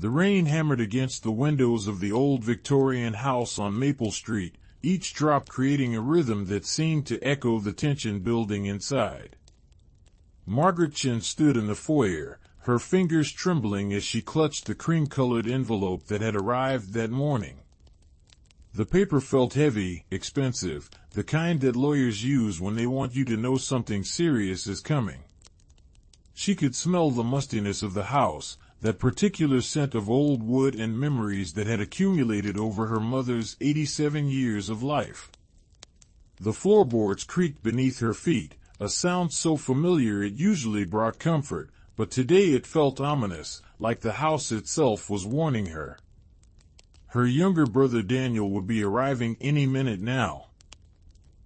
The rain hammered against the windows of the old Victorian house on Maple Street, each drop creating a rhythm that seemed to echo the tension building inside. Margaret Chin stood in the foyer, her fingers trembling as she clutched the cream-colored envelope that had arrived that morning. The paper felt heavy, expensive, the kind that lawyers use when they want you to know something serious is coming. She could smell the mustiness of the house, that particular scent of old wood and memories that had accumulated over her mother's 87 years of life. The floorboards creaked beneath her feet, a sound so familiar it usually brought comfort, but today it felt ominous, like the house itself was warning her. Her younger brother Daniel would be arriving any minute now.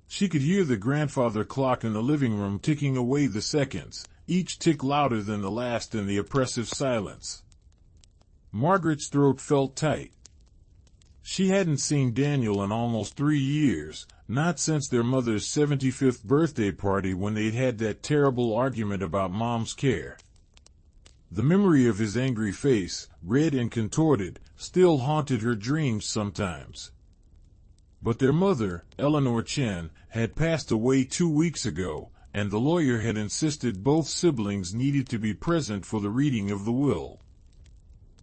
She could hear the grandfather clock in the living room ticking away the seconds, each tick louder than the last in the oppressive silence. Margaret's throat felt tight. She hadn't seen Daniel in almost 3 years, not since their mother's 75th birthday party when they'd had that terrible argument about Mom's care. The memory of his angry face, red and contorted, still haunted her dreams sometimes. But their mother, Eleanor Chen, had passed away 2 weeks ago, and the lawyer had insisted both siblings needed to be present for the reading of the will.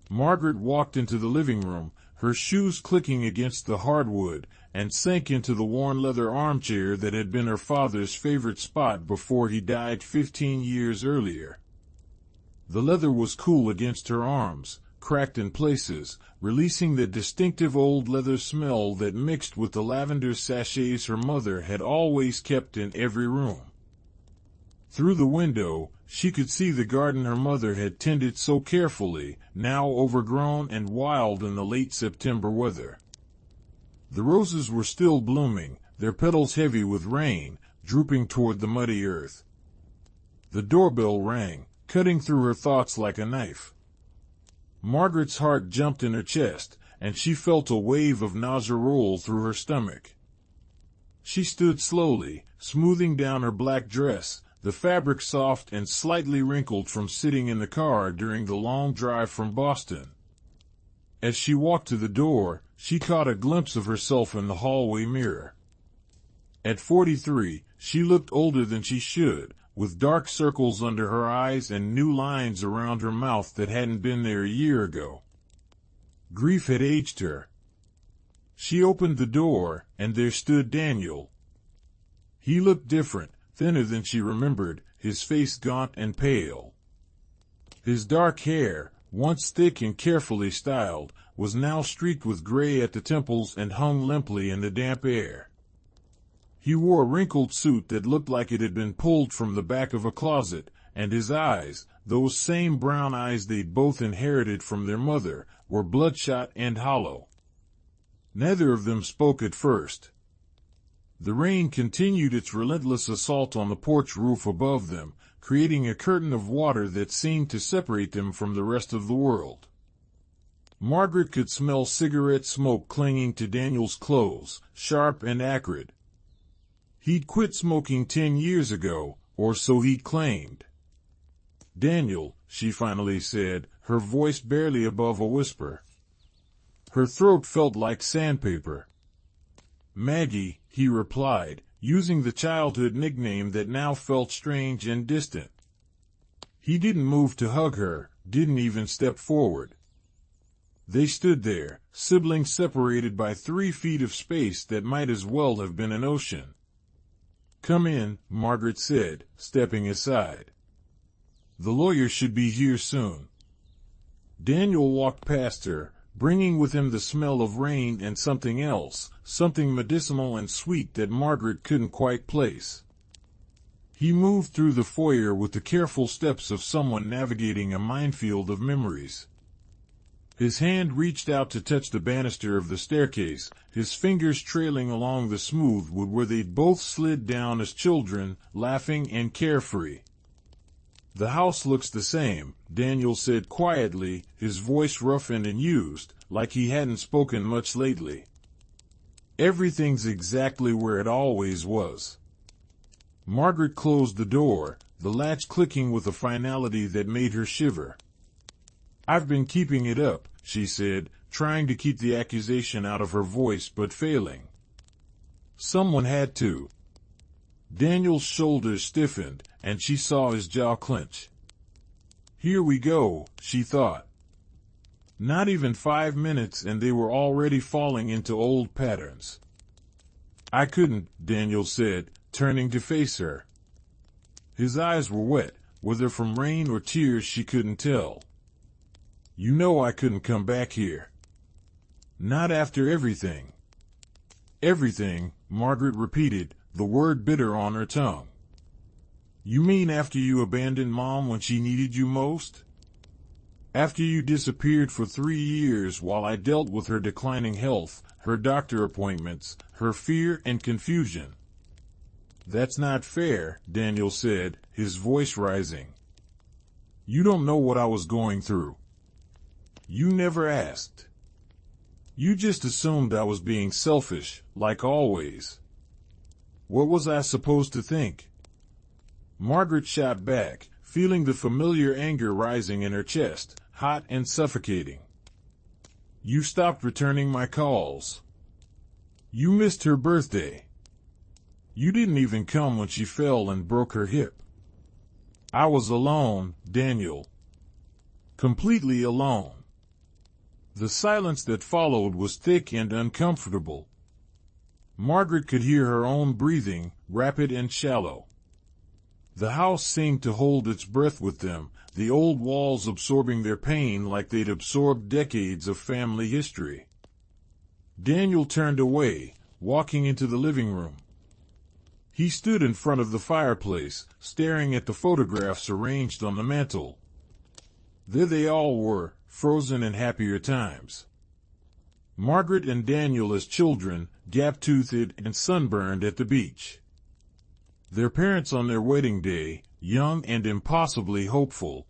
Margaret walked into the living room, her shoes clicking against the hardwood, and sank into the worn leather armchair that had been her father's favorite spot before he died 15 years earlier. The leather was cool against her arms, cracked in places, releasing the distinctive old leather smell that mixed with the lavender sachets her mother had always kept in every room. Through the window, she could see the garden her mother had tended so carefully, now overgrown and wild in the late September weather. The roses were still blooming, their petals heavy with rain, drooping toward the muddy earth. The doorbell rang, cutting through her thoughts like a knife. Margaret's heart jumped in her chest, and she felt a wave of nausea roll through her stomach. She stood slowly, smoothing down her black dress, the fabric soft and slightly wrinkled from sitting in the car during the long drive from Boston. As she walked to the door, she caught a glimpse of herself in the hallway mirror. At 43, she looked older than she should, with dark circles under her eyes and new lines around her mouth that hadn't been there a year ago. Grief had aged her. She opened the door, and there stood Daniel. He looked different, thinner than she remembered, his face gaunt and pale. His dark hair, once thick and carefully styled, was now streaked with gray at the temples and hung limply in the damp air. He wore a wrinkled suit that looked like it had been pulled from the back of a closet, and his eyes, those same brown eyes they'd both inherited from their mother, were bloodshot and hollow. Neither of them spoke at first. The rain continued its relentless assault on the porch roof above them, creating a curtain of water that seemed to separate them from the rest of the world. Margaret could smell cigarette smoke clinging to Daniel's clothes, sharp and acrid. He'd quit smoking 10 years ago, or so he claimed. "Daniel," she finally said, her voice barely above a whisper. Her throat felt like sandpaper. "Maggie," he replied, using the childhood nickname that now felt strange and distant. He didn't move to hug her, didn't even step forward. They stood there, siblings separated by 3 feet of space that might as well have been an ocean. "Come in," Margaret said, stepping aside. "The lawyer should be here soon." Daniel walked past her, bringing with him the smell of rain and something else, something medicinal and sweet that Margaret couldn't quite place. He moved through the foyer with the careful steps of someone navigating a minefield of memories. His hand reached out to touch the banister of the staircase, his fingers trailing along the smooth wood where they'd both slid down as children, laughing and carefree. "The house looks the same," Daniel said quietly, his voice roughened and used, like he hadn't spoken much lately. "Everything's exactly where it always was." Margaret closed the door, the latch clicking with a finality that made her shiver. I've been keeping it up, she said, trying to keep the accusation out of her voice but failing. Someone had to. Daniel's shoulders stiffened, and she saw his jaw clench. Here we go, she thought. Not even 5 minutes and they were already falling into old patterns. I couldn't, Daniel said, turning to face her. His eyes were wet, whether from rain or tears she couldn't tell. You know I couldn't come back here. Not after everything. Everything, Margaret repeated, the word bitter on her tongue. You mean after you abandoned Mom when she needed you most? After you disappeared for 3 years while I dealt with her declining health, her doctor appointments, her fear and confusion. That's not fair, Daniel said, his voice rising. You don't know what I was going through. You never asked. You just assumed I was being selfish, like always. What was I supposed to think? Margaret shot back, feeling the familiar anger rising in her chest, hot and suffocating. You stopped returning my calls. You missed her birthday. You didn't even come when she fell and broke her hip. I was alone, Daniel. Completely alone. The silence that followed was thick and uncomfortable. Margaret could hear her own breathing, rapid and shallow. The house seemed to hold its breath with them, the old walls absorbing their pain like they'd absorbed decades of family history. Daniel turned away, walking into the living room. He stood in front of the fireplace, staring at the photographs arranged on the mantel. There they all were, frozen in happier times. Margaret and Daniel as children, gap-toothed and sunburned at the beach. Their parents on their wedding day, young and impossibly hopeful.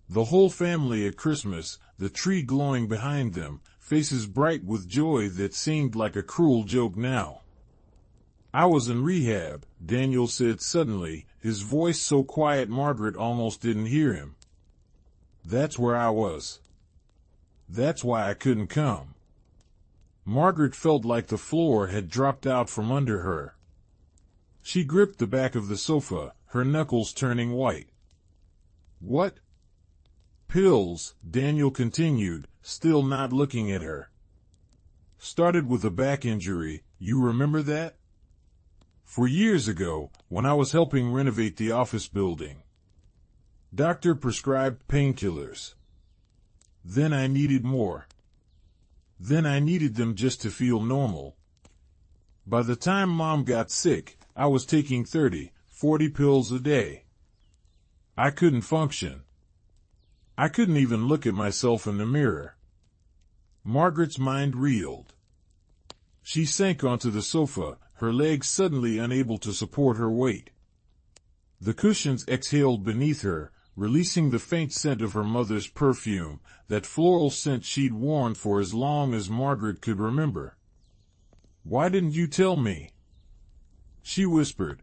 The whole family at Christmas, the tree glowing behind them, faces bright with joy that seemed like a cruel joke now. I was in rehab, Daniel said suddenly, his voice so quiet Margaret almost didn't hear him. That's where I was. That's why I couldn't come. Margaret felt like the floor had dropped out from under her. She gripped the back of the sofa, her knuckles turning white. What? Pills, Daniel continued, still not looking at her. Started with a back injury, you remember that? 4 years ago, when I was helping renovate the office building. Doctor prescribed painkillers. Then I needed more. Then I needed them just to feel normal. By the time Mom got sick, I was taking 30, 40 pills a day. I couldn't function. I couldn't even look at myself in the mirror. Margaret's mind reeled. She sank onto the sofa, her legs suddenly unable to support her weight. The cushions exhaled beneath her, releasing the faint scent of her mother's perfume, that floral scent she'd worn for as long as Margaret could remember. Why didn't you tell me? She whispered.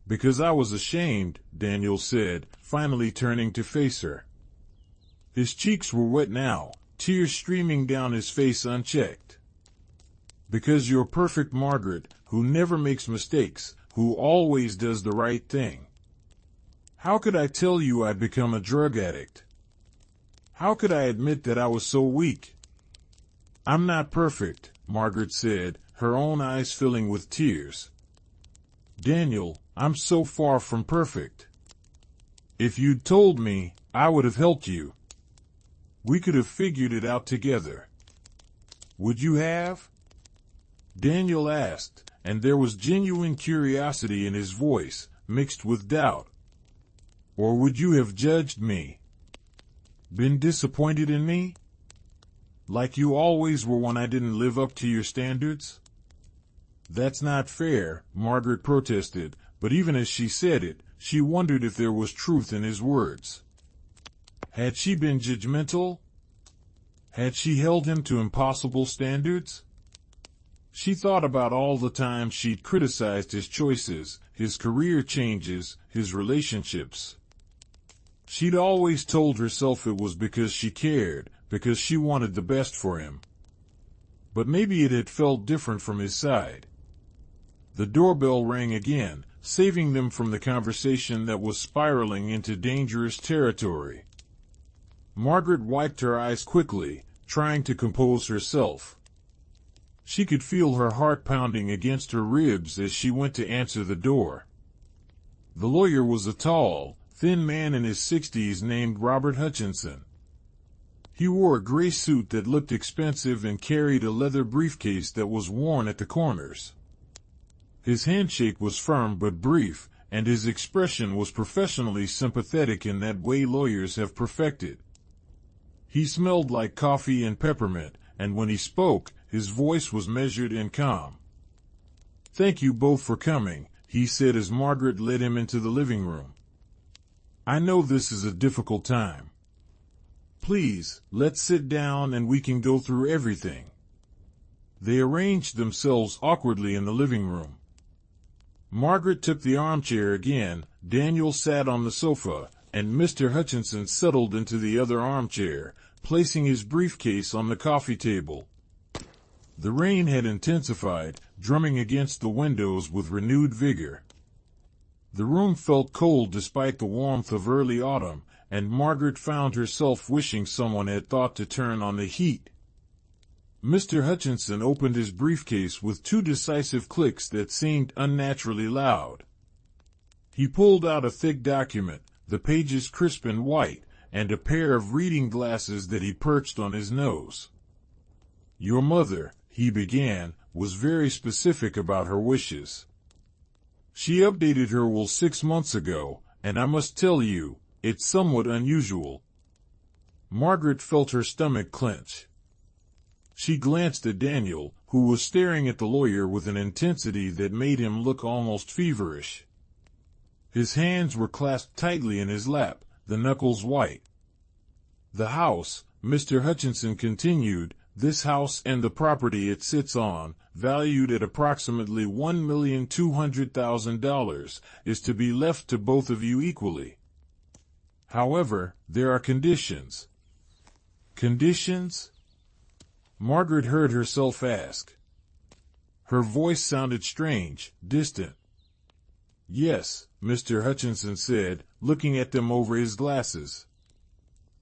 Because I was ashamed, Daniel said, finally turning to face her. His cheeks were wet now, tears streaming down his face unchecked. Because you're perfect, Margaret, who never makes mistakes, who always does the right thing. How could I tell you I'd become a drug addict? How could I admit that I was so weak? I'm not perfect, Margaret said, her own eyes filling with tears. Daniel, I'm so far from perfect. If you'd told me, I would have helped you. We could have figured it out together. Would you have? Daniel asked, and there was genuine curiosity in his voice, mixed with doubt. Or would you have judged me? Been disappointed in me? Like you always were when I didn't live up to your standards? That's not fair, Margaret protested, but even as she said it, she wondered if there was truth in his words. Had she been judgmental? Had she held him to impossible standards? She thought about all the times she'd criticized his choices, his career changes, his relationships. She'd always told herself it was because she cared, because she wanted the best for him. But maybe it had felt different from his side. The doorbell rang again, saving them from the conversation that was spiraling into dangerous territory. Margaret wiped her eyes quickly, trying to compose herself. She could feel her heart pounding against her ribs as she went to answer the door. The lawyer was a tall, thin man in his 60s named Robert Hutchinson. He wore a gray suit that looked expensive and carried a leather briefcase that was worn at the corners. His handshake was firm but brief, and his expression was professionally sympathetic in that way lawyers have perfected. He smelled like coffee and peppermint, and when he spoke, his voice was measured and calm. "Thank you both for coming," he said as Margaret led him into the living room. "I know this is a difficult time. Please, let's sit down and we can go through everything." They arranged themselves awkwardly in the living room. Margaret took the armchair again, Daniel sat on the sofa, and Mr. Hutchinson settled into the other armchair, placing his briefcase on the coffee table. The rain had intensified, drumming against the windows with renewed vigor. The room felt cold despite the warmth of early autumn, and Margaret found herself wishing someone had thought to turn on the heat. Mr. Hutchinson opened his briefcase with two decisive clicks that seemed unnaturally loud. He pulled out a thick document, the pages crisp and white, and a pair of reading glasses that he perched on his nose. "Your mother," he began, "was very specific about her wishes. She updated her will 6 months ago, and I must tell you, it's somewhat unusual." Margaret felt her stomach clench. She glanced at Daniel, who was staring at the lawyer with an intensity that made him look almost feverish. His hands were clasped tightly in his lap, the knuckles white. "The house," Mr. Hutchinson continued, "this house and the property it sits on, valued at approximately $1,200,000, is to be left to both of you equally. However, there are conditions." "Conditions?" Margaret heard herself ask. Her voice sounded strange, distant. "Yes," Mr. Hutchinson said, looking at them over his glasses.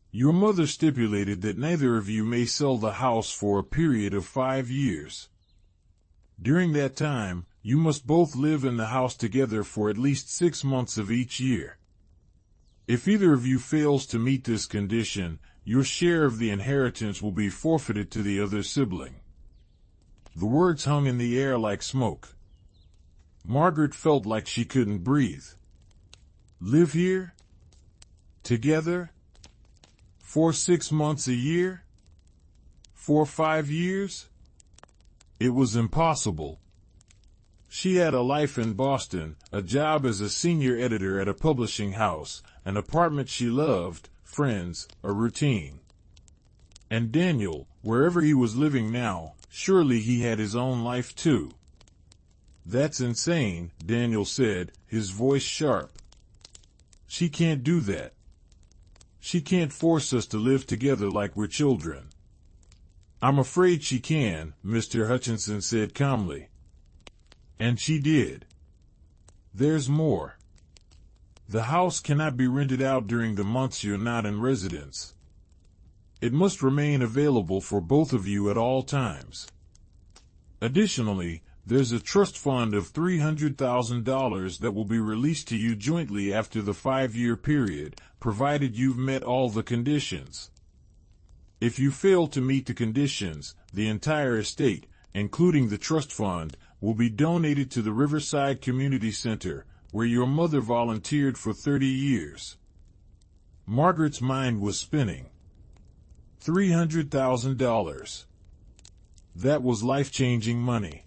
"Your mother stipulated that neither of you may sell the house for a period of 5 years. During that time, you must both live in the house together for at least 6 months of each year. If either of you fails to meet this condition, your share of the inheritance will be forfeited to the other sibling." The words hung in the air like smoke. Margaret felt like she couldn't breathe. Live here? Together? For 6 months a year? For 5 years? It was impossible. She had a life in Boston, a job as a senior editor at a publishing house, an apartment she loved, friends, a routine. And Daniel, wherever he was living now, surely he had his own life too. "That's insane," Daniel said, his voice sharp. "She can't do that. She can't force us to live together like we're children." "I'm afraid she can," Mr. Hutchinson said calmly. "And she did. There's more. The house cannot be rented out during the months you're not in residence. It must remain available for both of you at all times. Additionally, there's a trust fund of $300,000 that will be released to you jointly after the 5-year period, provided you've met all the conditions. If you fail to meet the conditions, the entire estate, including the trust fund, will be donated to the Riverside Community Center, where your mother volunteered for 30 years. Margaret's mind was spinning. $300,000. That was life-changing money.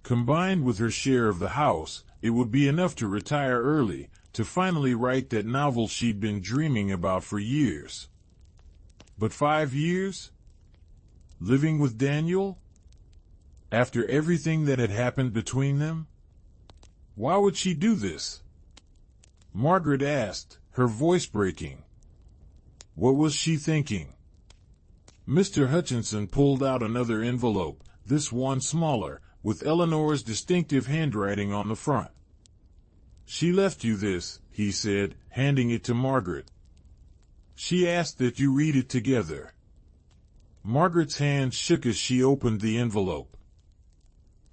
Combined with her share of the house, it would be enough to retire early, to finally write that novel she'd been dreaming about for years. But 5 years? Living with Daniel? After everything that had happened between them? Why would she do this? Margaret asked, her voice breaking. What was she thinking? Mr. Hutchinson pulled out another envelope, this one smaller, with Eleanor's distinctive handwriting on the front. She left you this, he said, handing it to Margaret. She asked that you read it together. Margaret's hand shook as she opened the envelope.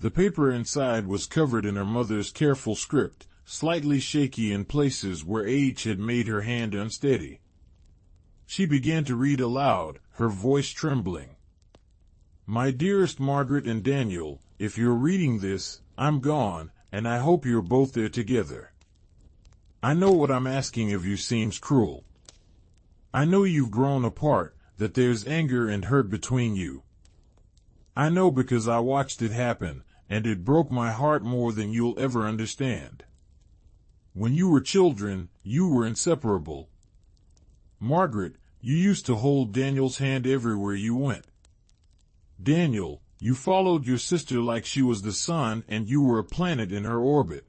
The paper inside was covered in her mother's careful script, slightly shaky in places where age had made her hand unsteady. She began to read aloud, her voice trembling. My dearest Margaret and Daniel, if you're reading this, I'm gone, and I hope you're both there together. I know what I'm asking of you seems cruel. I know you've grown apart, that there's anger and hurt between you. I know because I watched it happen, and it broke my heart more than you'll ever understand. When you were children, you were inseparable. Margaret, you used to hold Daniel's hand everywhere you went. Daniel, you followed your sister like she was the sun and you were a planet in her orbit.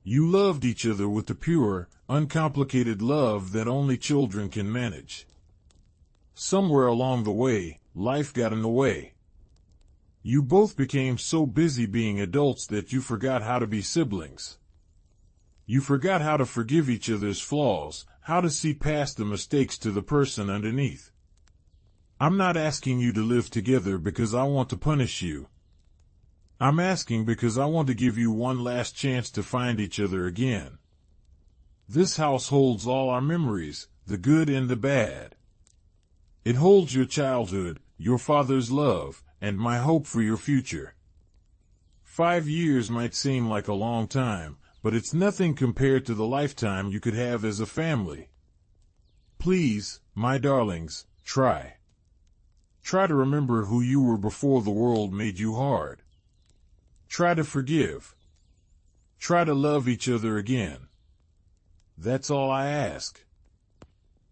You loved each other with the pure, uncomplicated love that only children can manage. Somewhere along the way, life got in the way. You both became so busy being adults that you forgot how to be siblings. You forgot how to forgive each other's flaws, how to see past the mistakes to the person underneath. I'm not asking you to live together because I want to punish you. I'm asking because I want to give you one last chance to find each other again. This house holds all our memories, the good and the bad. It holds your childhood, your father's love, and my hope for your future. 5 years might seem like a long time, but it's nothing compared to the lifetime you could have as a family. Please, my darlings, try. Try to remember who you were before the world made you hard. Try to forgive. Try to love each other again. That's all I ask.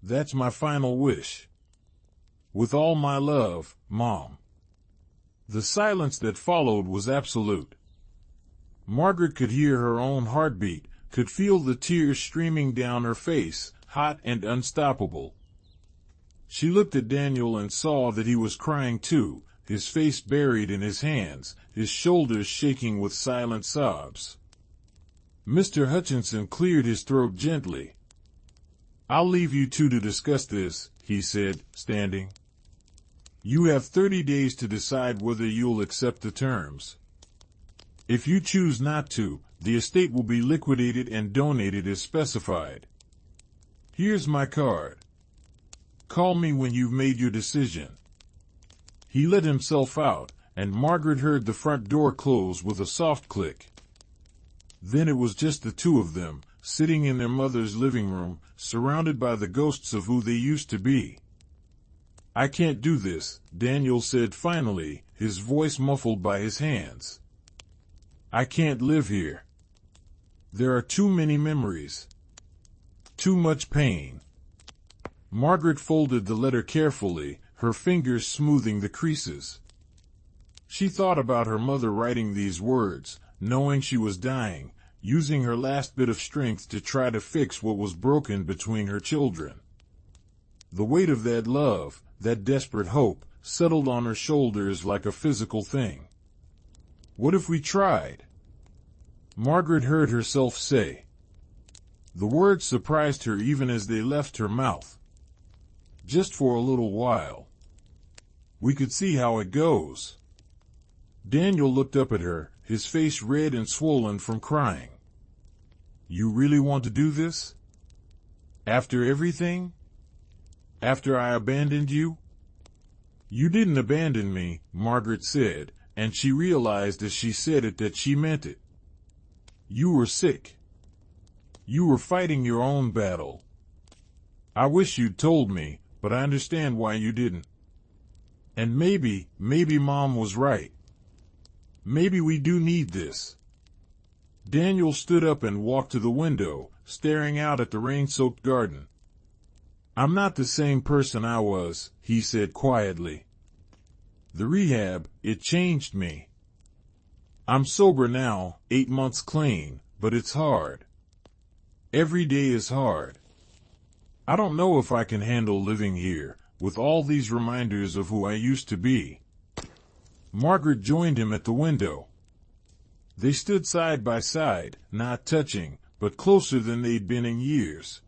That's my final wish. With all my love, Mom. The silence that followed was absolute. Margaret could hear her own heartbeat, could feel the tears streaming down her face, hot and unstoppable. She looked at Daniel and saw that he was crying too, his face buried in his hands, his shoulders shaking with silent sobs. Mr. Hutchinson cleared his throat gently. I'll leave you two to discuss this, he said, standing. You have 30 days to decide whether you'll accept the terms. If you choose not to, the estate will be liquidated and donated as specified. Here's my card. Call me when you've made your decision. He let himself out, and Margaret heard the front door close with a soft click. Then it was just the two of them, sitting in their mother's living room, surrounded by the ghosts of who they used to be. I can't do this, Daniel said finally, his voice muffled by his hands. I can't live here. There are too many memories. Too much pain. Margaret folded the letter carefully, her fingers smoothing the creases. She thought about her mother writing these words, knowing she was dying, using her last bit of strength to try to fix what was broken between her children. The weight of that love, that desperate hope, settled on her shoulders like a physical thing. What if we tried? Margaret heard herself say. The words surprised her even as they left her mouth. Just for a little while. We could see how it goes. Daniel looked up at her, his face red and swollen from crying. You really want to do this? After everything? After I abandoned you? You didn't abandon me, Margaret said, and she realized as she said it that she meant it. You were sick. You were fighting your own battle. I wish you'd told me, but I understand why you didn't. And maybe Mom was right. Maybe we do need this. Daniel stood up and walked to the window, staring out at the rain-soaked garden. I'm not the same person I was, he said quietly. The rehab, it changed me. I'm sober now, 8 months clean, but it's hard. Every day is hard. I don't know if I can handle living here, with all these reminders of who I used to be. Margaret joined him at the window. They stood side by side, not touching, but closer than they'd been in years.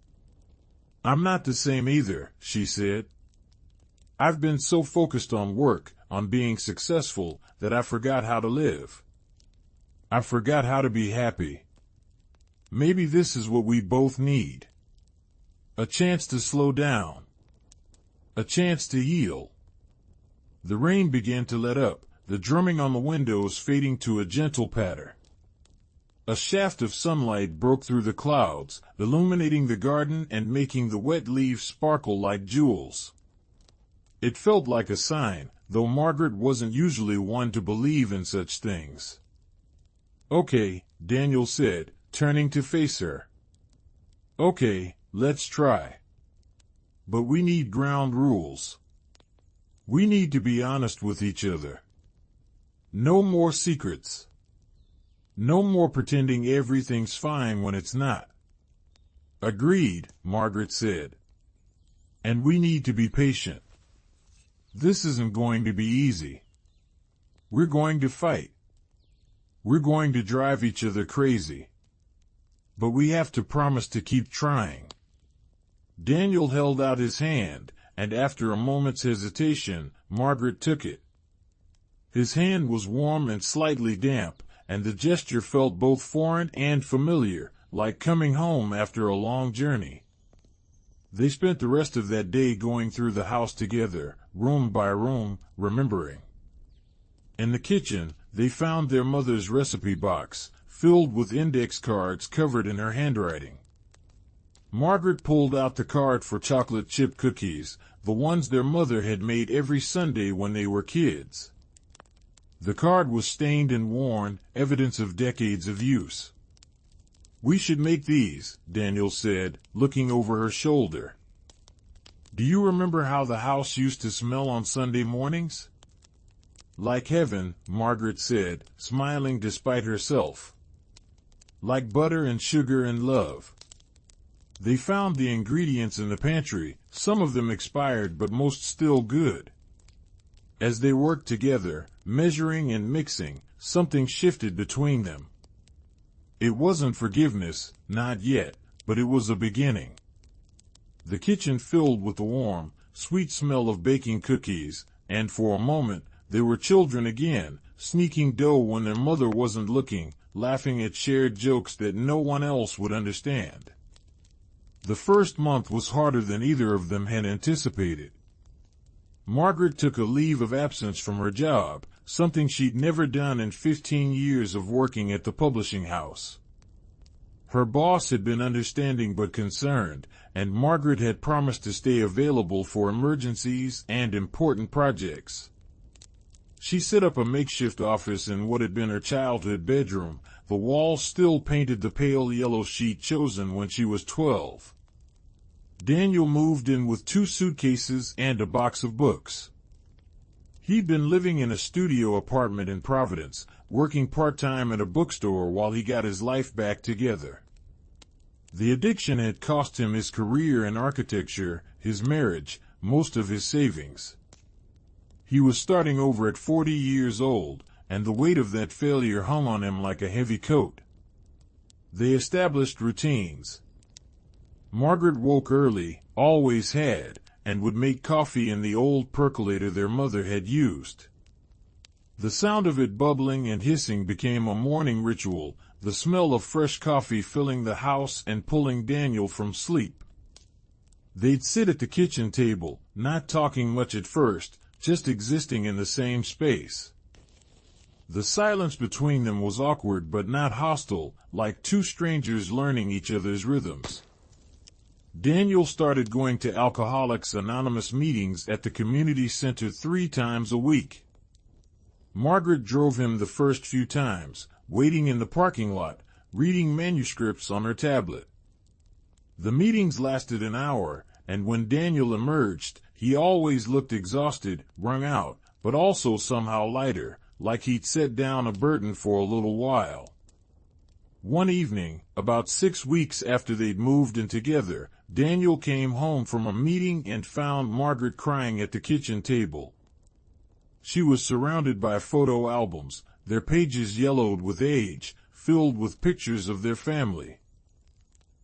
I'm not the same either, she said. I've been so focused on work, on being successful, that I forgot how to live. I forgot how to be happy. Maybe this is what we both need. A chance to slow down. A chance to heal. The rain began to let up, the drumming on the windows fading to a gentle patter. A shaft of sunlight broke through the clouds, illuminating the garden and making the wet leaves sparkle like jewels. It felt like a sign, though Margaret wasn't usually one to believe in such things. Okay, Daniel said, turning to face her. Okay, let's try. But we need ground rules. We need to be honest with each other. No more secrets. No more pretending everything's fine when it's not. Agreed, Margaret said. And we need to be patient. This isn't going to be easy. We're going to fight. We're going to drive each other crazy. But we have to promise to keep trying. Daniel held out his hand, and after a moment's hesitation, Margaret took it. His hand was warm and slightly damp, and the gesture felt both foreign and familiar, like coming home after a long journey. They spent the rest of that day going through the house together, room by room, remembering. In the kitchen, they found their mother's recipe box, filled with index cards covered in her handwriting. Margaret pulled out the card for chocolate chip cookies, the ones their mother had made every Sunday when they were kids. The card was stained and worn, evidence of decades of use. We should make these, Daniel said, looking over her shoulder. Do you remember how the house used to smell on Sunday mornings? Like heaven, Margaret said, smiling despite herself. Like butter and sugar and love. They found the ingredients in the pantry, some of them expired but most still good. As they worked together, measuring and mixing, something shifted between them. It wasn't forgiveness, not yet, but it was a beginning. The kitchen filled with the warm, sweet smell of baking cookies, and for a moment, they were children again, sneaking dough when their mother wasn't looking, laughing at shared jokes that no one else would understand. The first month was harder than either of them had anticipated. Margaret took a leave of absence from her job, something she'd never done in 15 years of working at the publishing house. Her boss had been understanding but concerned, and Margaret had promised to stay available for emergencies and important projects. She set up a makeshift office in what had been her childhood bedroom, the walls still painted the pale yellow sheet chosen when she was 12. Daniel moved in with 2 suitcases and a box of books. He'd been living in a studio apartment in Providence, working part-time at a bookstore while he got his life back together. The addiction had cost him his career in architecture, his marriage, most of his savings. He was starting over at 40 years old, and the weight of that failure hung on him like a heavy coat. They established routines. Margaret woke early, always had, and would make coffee in the old percolator their mother had used. The sound of it bubbling and hissing became a morning ritual, the smell of fresh coffee filling the house and pulling Daniel from sleep. They'd sit at the kitchen table, not talking much at first, just existing in the same space. The silence between them was awkward but not hostile, like 2 strangers learning each other's rhythms. Daniel started going to Alcoholics Anonymous meetings at the community center 3 times a week. Margaret drove him the first few times, waiting in the parking lot, reading manuscripts on her tablet. The meetings lasted an hour, and when Daniel emerged, he always looked exhausted, wrung out, but also somehow lighter, like he'd set down a burden for a little while. One evening, about 6 weeks after they'd moved in together, Daniel came home from a meeting and found Margaret crying at the kitchen table. She was surrounded by photo albums, their pages yellowed with age, filled with pictures of their family.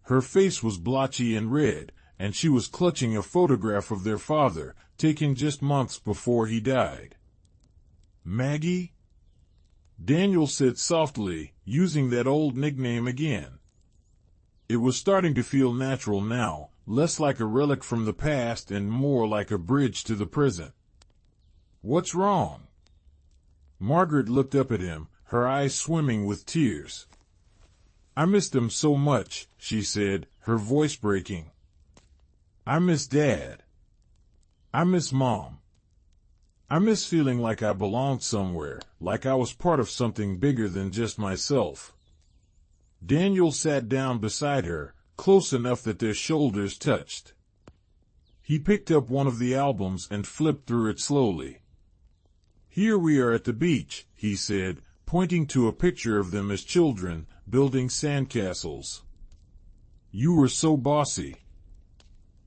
Her face was blotchy and red, and she was clutching a photograph of their father, taken just months before he died. "Maggie?" Daniel said softly, using that old nickname again. It was starting to feel natural now, less like a relic from the past and more like a bridge to the present. "What's wrong?" Margaret looked up at him, her eyes swimming with tears. "I miss them so much," she said, her voice breaking. "I miss Dad. I miss Mom. I miss feeling like I belonged somewhere, like I was part of something bigger than just myself." Daniel sat down beside her, close enough that their shoulders touched. He picked up one of the albums and flipped through it slowly. "Here we are at the beach," he said, pointing to a picture of them as children, building sandcastles. "You were so bossy.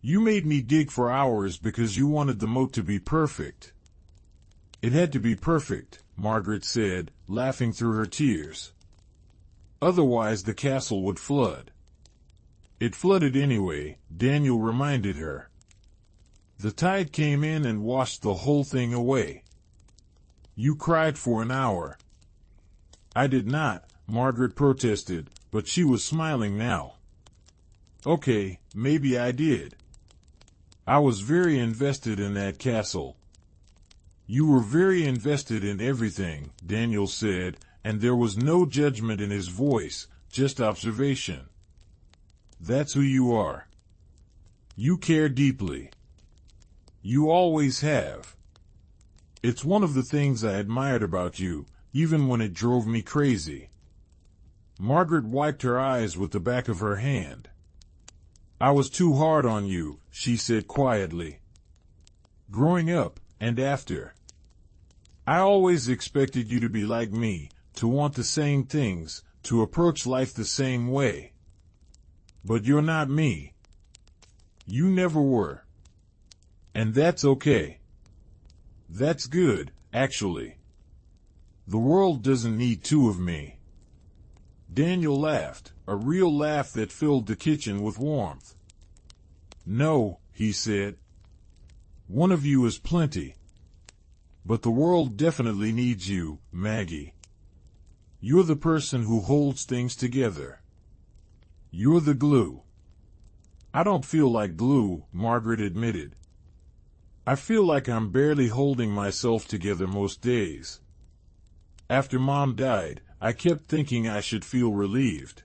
You made me dig for hours because you wanted the moat to be perfect." "It had to be perfect," Margaret said, laughing through her tears. "Otherwise the castle would flood." "It flooded anyway," Daniel reminded her. "The tide came in and washed the whole thing away. You cried for an hour." "I did not," Margaret protested, but she was smiling now. "Okay, maybe I did. I was very invested in that castle." "You were very invested in everything," Daniel said, and there was no judgment in his voice, just observation. "That's who you are. You care deeply. You always have. It's one of the things I admired about you, even when it drove me crazy." Margaret wiped her eyes with the back of her hand. "I was too hard on you," she said quietly. "Growing up, and after. I always expected you to be like me, to want the same things, to approach life the same way. But you're not me. You never were. And that's okay. That's good, actually. The world doesn't need two of me." Daniel laughed, a real laugh that filled the kitchen with warmth. "No," he said. "One of you is plenty. But the world definitely needs you, Maggie. You're the person who holds things together. You're the glue." "I don't feel like glue," Margaret admitted. "I feel like I'm barely holding myself together most days. After Mom died, I kept thinking I should feel relieved.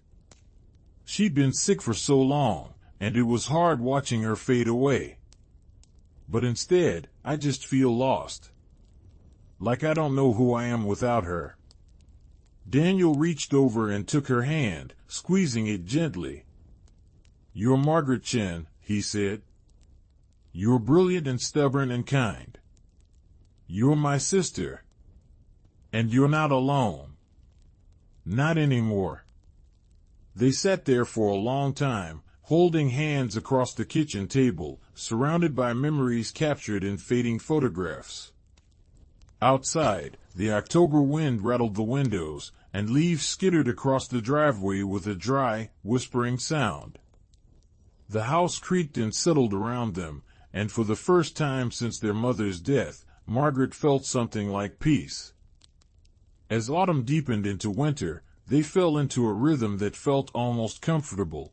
She'd been sick for so long, and it was hard watching her fade away. But instead, I just feel lost. Like I don't know who I am without her." Daniel reached over and took her hand, squeezing it gently. "You're Margaret Chen," he said. "You're brilliant and stubborn and kind. You're my sister. And you're not alone. Not anymore." They sat there for a long time, holding hands across the kitchen table, surrounded by memories captured in fading photographs. Outside, the October wind rattled the windows, and leaves skittered across the driveway with a dry, whispering sound. The house creaked and settled around them, and for the first time since their mother's death, Margaret felt something like peace. As autumn deepened into winter, they fell into a rhythm that felt almost comfortable.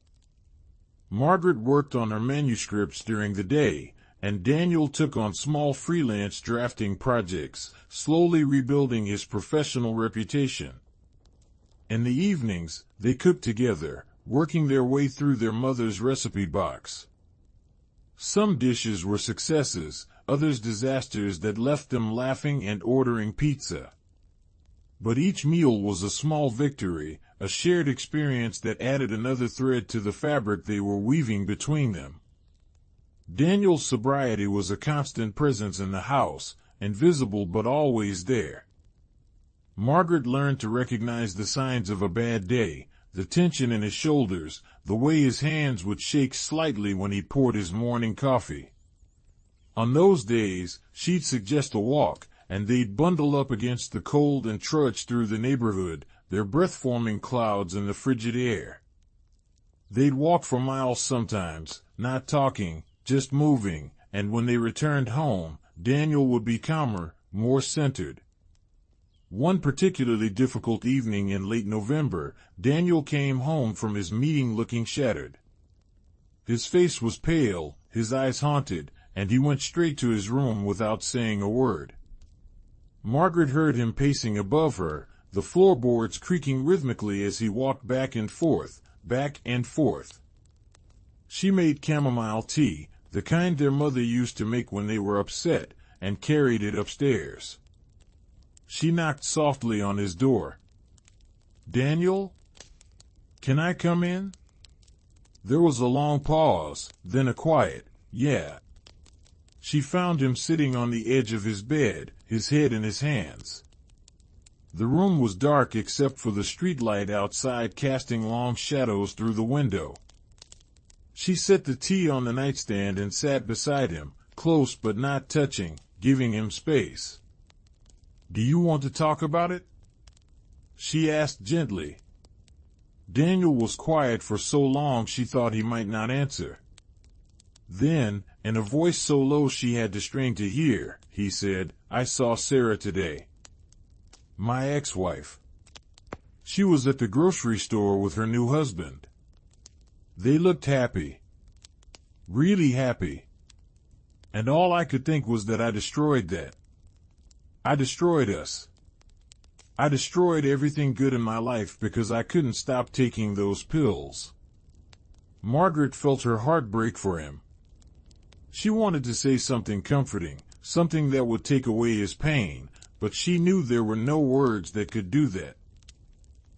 Margaret worked on her manuscripts during the day, and Daniel took on small freelance drafting projects, slowly rebuilding his professional reputation. In the evenings, they cooked together, working their way through their mother's recipe box. Some dishes were successes, others disasters that left them laughing and ordering pizza. But each meal was a small victory, a shared experience that added another thread to the fabric they were weaving between them. Daniel's sobriety was a constant presence in the house, invisible but always there. Margaret learned to recognize the signs of a bad day, the tension in his shoulders, the way his hands would shake slightly when he poured his morning coffee. On those days, she'd suggest a walk, and they'd bundle up against the cold and trudge through the neighborhood, their breath-forming clouds in the frigid air. They'd walk for miles sometimes, not talking, just moving, and when they returned home, Daniel would be calmer, more centered. One particularly difficult evening in late November, Daniel came home from his meeting looking shattered. His face was pale, his eyes haunted, and he went straight to his room without saying a word. Margaret heard him pacing above her, the floorboards creaking rhythmically as he walked back and forth, back and forth. She made chamomile tea, the kind their mother used to make when they were upset, and carried it upstairs. She knocked softly on his door. "Daniel? Can I come in?" There was a long pause, then a quiet, "Yeah." She found him sitting on the edge of his bed, his head in his hands. The room was dark except for the streetlight outside casting long shadows through the window. She set the tea on the nightstand and sat beside him, close but not touching, giving him space. "Do you want to talk about it?" she asked gently. Daniel was quiet for so long she thought he might not answer. Then, in a voice so low she had to strain to hear, he said, "I saw Sarah today. My ex-wife. She was at the grocery store with her new husband. They looked happy. Really happy. And all I could think was that I destroyed that. I destroyed us. I destroyed everything good in my life because I couldn't stop taking those pills." Margaret felt her heart break for him. She wanted to say something comforting, something that would take away his pain, but she knew there were no words that could do that.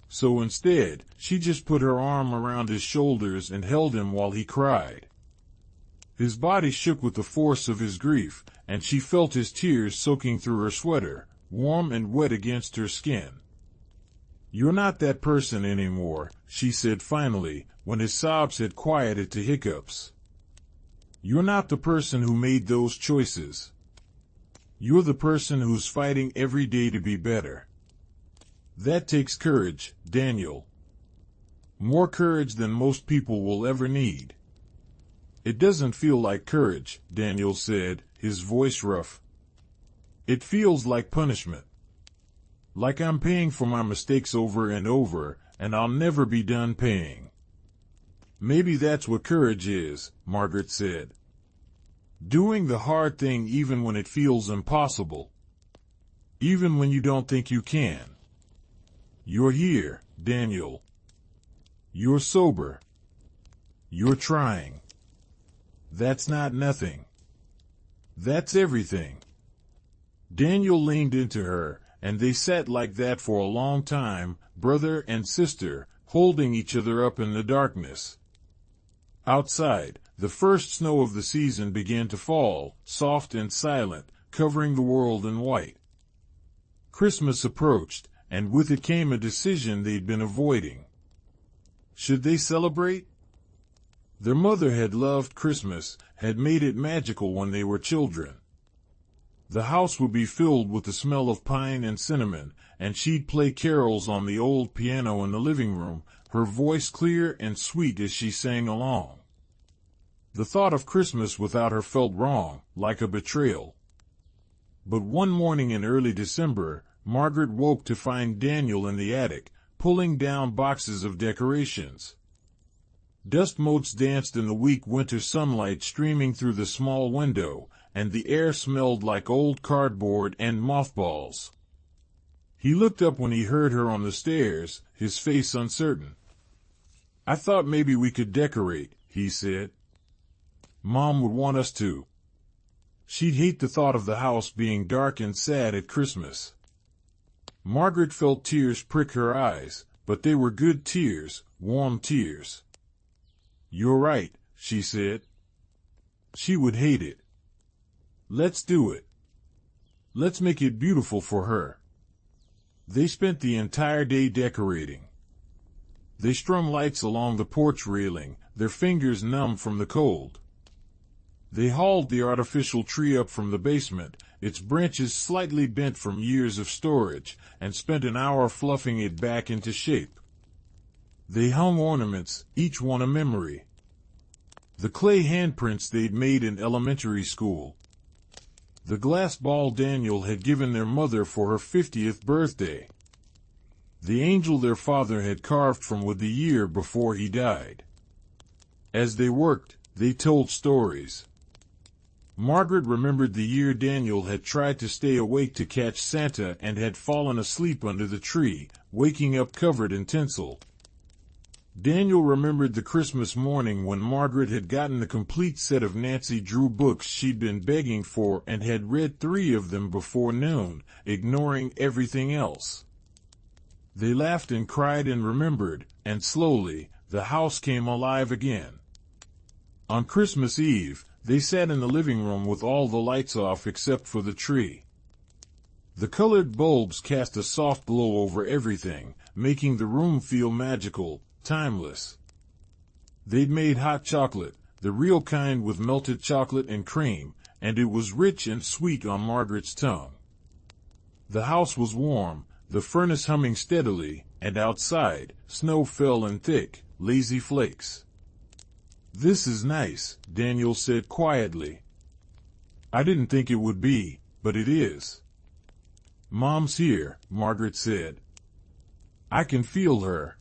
So instead, she just put her arm around his shoulders and held him while he cried. His body shook with the force of his grief, and she felt his tears soaking through her sweater, warm and wet against her skin. "You're not that person anymore," she said finally, when his sobs had quieted to hiccups. "You're not the person who made those choices. You're the person who's fighting every day to be better. That takes courage, Daniel. More courage than most people will ever need." "It doesn't feel like courage," Daniel said, his voice rough. "It feels like punishment. Like I'm paying for my mistakes over and over, and I'll never be done paying." "Maybe that's what courage is," Margaret said. "Doing the hard thing even when it feels impossible. Even when you don't think you can. You're here, Daniel. You're sober. You're trying. That's not nothing. That's everything." Daniel leaned into her, and they sat like that for a long time, brother and sister, holding each other up in the darkness. Outside, the first snow of the season began to fall, soft and silent, covering the world in white. Christmas approached, and with it came a decision they'd been avoiding. Should they celebrate? Their mother had loved Christmas, had made it magical when they were children. The house would be filled with the smell of pine and cinnamon, and she'd play carols on the old piano in the living room, her voice clear and sweet as she sang along. The thought of Christmas without her felt wrong, like a betrayal. But one morning in early December, Margaret woke to find Daniel in the attic, pulling down boxes of decorations. Dust motes danced in the weak winter sunlight streaming through the small window, and the air smelled like old cardboard and mothballs. He looked up when he heard her on the stairs, his face uncertain. "I thought maybe we could decorate," he said. "Mom would want us to. She'd hate the thought of the house being dark and sad at Christmas." Margaret felt tears prick her eyes, but they were good tears, warm tears. "You're right," she said. "She would hate it. Let's do it. Let's make it beautiful for her." They spent the entire day decorating. They strung lights along the porch railing, their fingers numb from the cold. They hauled the artificial tree up from the basement, its branches slightly bent from years of storage, and spent an hour fluffing it back into shape. They hung ornaments, each one a memory. The clay handprints they'd made in elementary school. The glass ball Daniel had given their mother for her 50th birthday. The angel their father had carved from wood the year before he died. As they worked, they told stories. Margaret remembered the year Daniel had tried to stay awake to catch Santa and had fallen asleep under the tree, waking up covered in tinsel. Daniel remembered the Christmas morning when Margaret had gotten the complete set of Nancy Drew books she'd been begging for and had read 3 of them before noon, ignoring everything else. They laughed and cried and remembered, and slowly, the house came alive again. On Christmas Eve, they sat in the living room with all the lights off except for the tree. The colored bulbs cast a soft glow over everything, making the room feel magical, timeless. They'd made hot chocolate, the real kind with melted chocolate and cream, and it was rich and sweet on Margaret's tongue. The house was warm, the furnace humming steadily, and outside, snow fell in thick, lazy flakes. "This is nice," Daniel said quietly. "I didn't think it would be, but it is." "Mom's here," Margaret said. "I can feel her."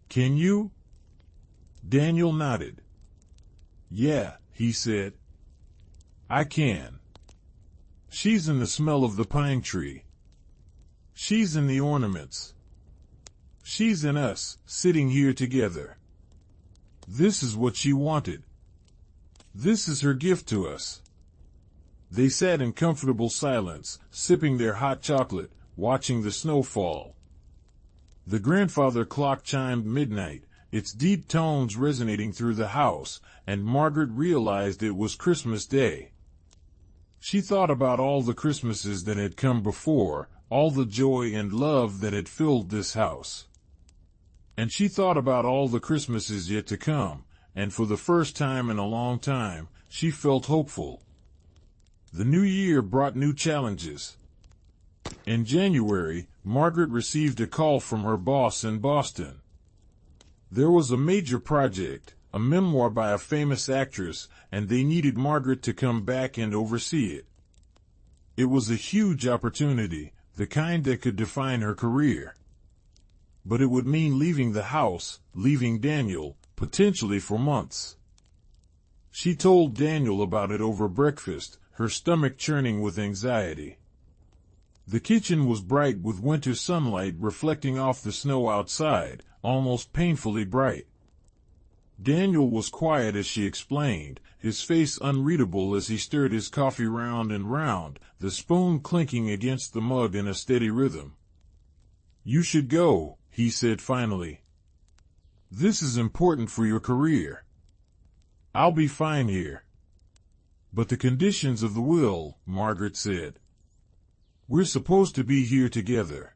"Can you?" Daniel nodded. "Yeah," he said. "I can. She's in the smell of the pine tree. She's in the ornaments. She's in us, sitting here together. This is what she wanted. This is her gift to us." They sat in comfortable silence, sipping their hot chocolate, watching the snow fall. The grandfather clock chimed midnight, its deep tones resonating through the house, and Margaret realized it was Christmas Day. She thought about all the Christmases that had come before, all the joy and love that had filled this house. And she thought about all the Christmases yet to come, and for the first time in a long time, she felt hopeful. The new year brought new challenges. In January, Margaret received a call from her boss in Boston. There was a major project, a memoir by a famous actress, and they needed Margaret to come back and oversee it. It was a huge opportunity, the kind that could define her career. But it would mean leaving the house, leaving Daniel, potentially for months. She told Daniel about it over breakfast, her stomach churning with anxiety. The kitchen was bright with winter sunlight reflecting off the snow outside, almost painfully bright. Daniel was quiet as she explained, his face unreadable as he stirred his coffee round and round, the spoon clinking against the mug in a steady rhythm. "You should go," he said finally. "This is important for your career. I'll be fine here." "But the conditions of the will," Margaret said. "We're supposed to be here together.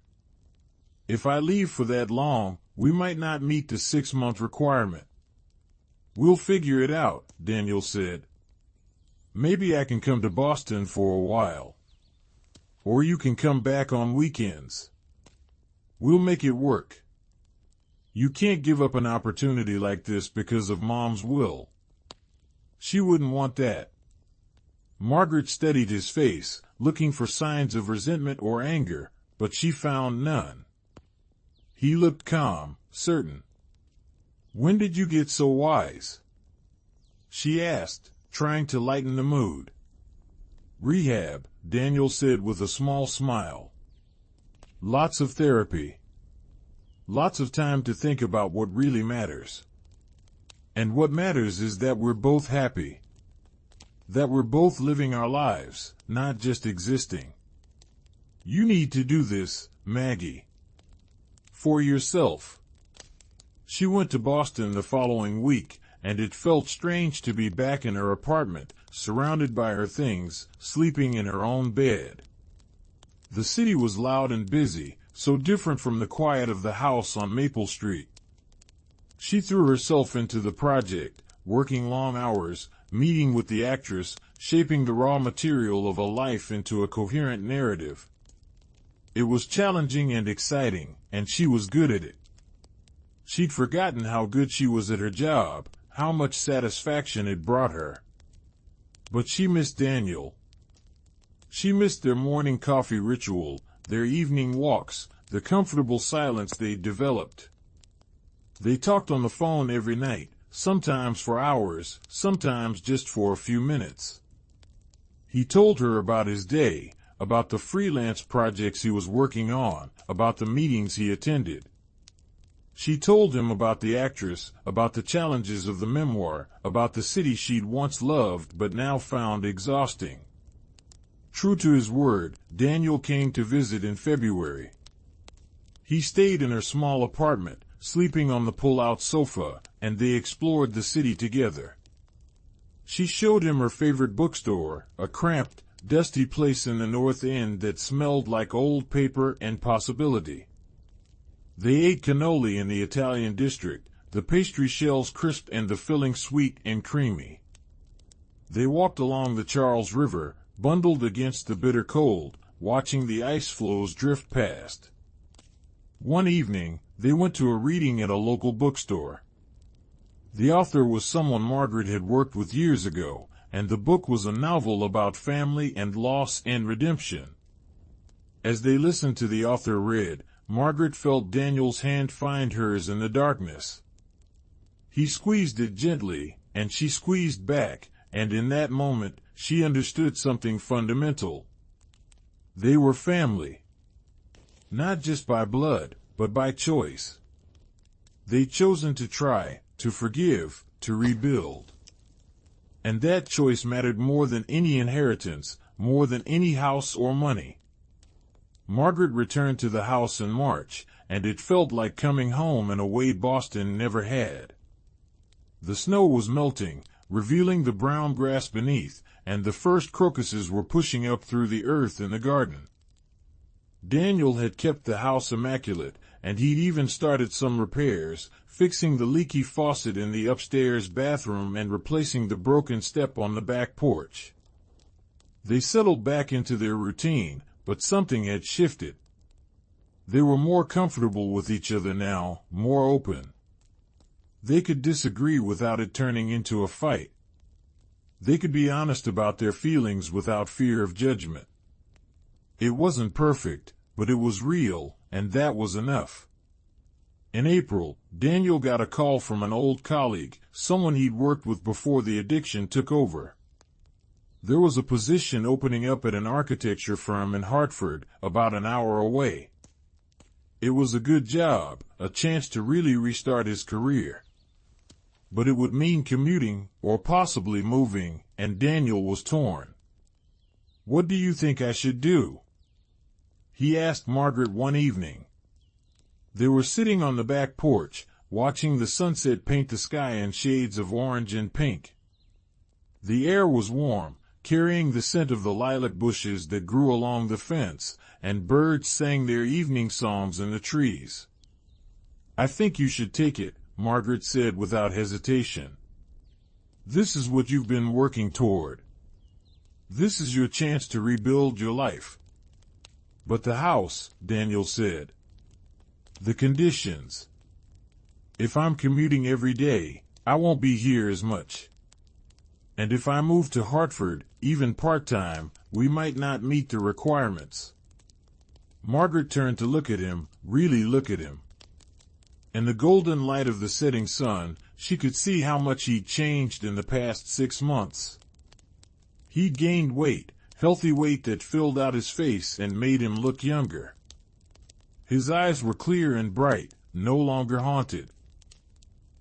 If I leave for that long, we might not meet the 6-month requirement." "We'll figure it out," Daniel said. "Maybe I can come to Boston for a while. Or you can come back on weekends. We'll make it work. You can't give up an opportunity like this because of Mom's will. She wouldn't want that." Margaret studied his face, looking for signs of resentment or anger, but she found none. He looked calm, certain. "When did you get so wise?" she asked, trying to lighten the mood. "Rehab," Daniel said with a small smile. "Lots of therapy. Lots of time to think about what really matters. And what matters is that we're both happy. That we're both living our lives, not just existing. You need to do this, Maggie. For yourself." She went to Boston the following week, and it felt strange to be back in her apartment, surrounded by her things, sleeping in her own bed. The city was loud and busy, so different from the quiet of the house on Maple Street. She threw herself into the project, working long hours, meeting with the actress, shaping the raw material of a life into a coherent narrative. It was challenging and exciting, and she was good at it. She'd forgotten how good she was at her job, how much satisfaction it brought her. But she missed Daniel. She missed their morning coffee ritual, their evening walks, the comfortable silence they'd developed. They talked on the phone every night, sometimes for hours, sometimes just for a few minutes. He told her about his day, about the freelance projects he was working on, about the meetings he attended. She told him about the actress, about the challenges of the memoir, about the city she'd once loved but now found exhausting. True to his word, Daniel came to visit in February. He stayed in her small apartment, sleeping on the pull-out sofa, and they explored the city together. She showed him her favorite bookstore, a cramped, dusty place in the North End that smelled like old paper and possibility. They ate cannoli in the Italian district, the pastry shells crisp and the filling sweet and creamy. They walked along the Charles River, bundled against the bitter cold, watching the ice floes drift past. One evening, they went to a reading at a local bookstore. The author was someone Margaret had worked with years ago, and the book was a novel about family and loss and redemption. As they listened to the author read, Margaret felt Daniel's hand find hers in the darkness. He squeezed it gently, and she squeezed back, and in that moment, she understood something fundamental. They were family. Not just by blood, but by choice. They'd chosen to try, to forgive, to rebuild. And that choice mattered more than any inheritance, more than any house or money. Margaret returned to the house in March, and it felt like coming home in a way Boston never had. The snow was melting, revealing the brown grass beneath, and the first crocuses were pushing up through the earth in the garden. Daniel had kept the house immaculate, and he'd even started some repairs, fixing the leaky faucet in the upstairs bathroom and replacing the broken step on the back porch. They settled back into their routine, but something had shifted. They were more comfortable with each other now, more open. They could disagree without it turning into a fight. They could be honest about their feelings without fear of judgment. It wasn't perfect, but it was real, and that was enough. In April, Daniel got a call from an old colleague, someone he'd worked with before the addiction took over. There was a position opening up at an architecture firm in Hartford, about an hour away. It was a good job, a chance to really restart his career. But it would mean commuting, or possibly moving, and Daniel was torn. "What do you think I should do?" he asked Margaret one evening. They were sitting on the back porch, watching the sunset paint the sky in shades of orange and pink. The air was warm, carrying the scent of the lilac bushes that grew along the fence, and birds sang their evening songs in the trees. "I think you should take it," Margaret said without hesitation. "This is what you've been working toward. This is your chance to rebuild your life." "But the house," Daniel said. "The conditions. If I'm commuting every day, I won't be here as much. And if I move to Hartford, even part-time, we might not meet the requirements." Margaret turned to look at him, really look at him. In the golden light of the setting sun, she could see how much he'd changed in the past 6 months. He'd gained weight, healthy weight that filled out his face and made him look younger. His eyes were clear and bright, no longer haunted.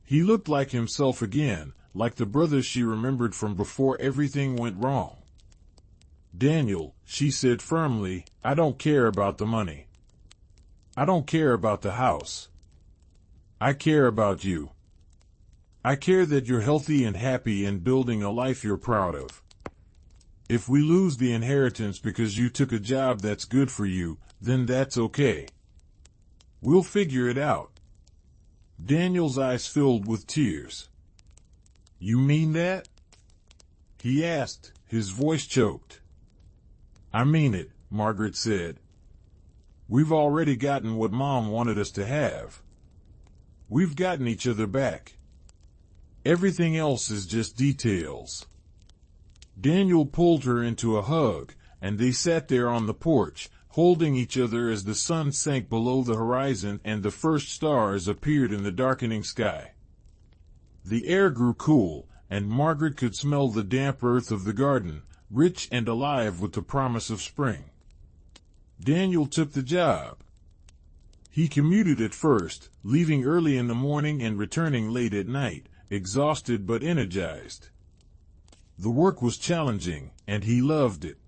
He looked like himself again, like the brother she remembered from before everything went wrong. "Daniel," she said firmly, "I don't care about the money. I don't care about the house. I care about you. I care that you're healthy and happy and building a life you're proud of. If we lose the inheritance because you took a job that's good for you, then that's okay. We'll figure it out. Daniel's eyes filled with tears. "You mean that?" he asked, his voice choked. "I mean it," Margaret said. "We've already gotten what Mom wanted us to have. We've gotten each other back. Everything else is just details." Daniel pulled her into a hug, and they sat there on the porch, holding each other as the sun sank below the horizon and the first stars appeared in the darkening sky. The air grew cool, and Margaret could smell the damp earth of the garden, rich and alive with the promise of spring. Daniel took the job. He commuted at first, leaving early in the morning and returning late at night, exhausted but energized. The work was challenging, and he loved it.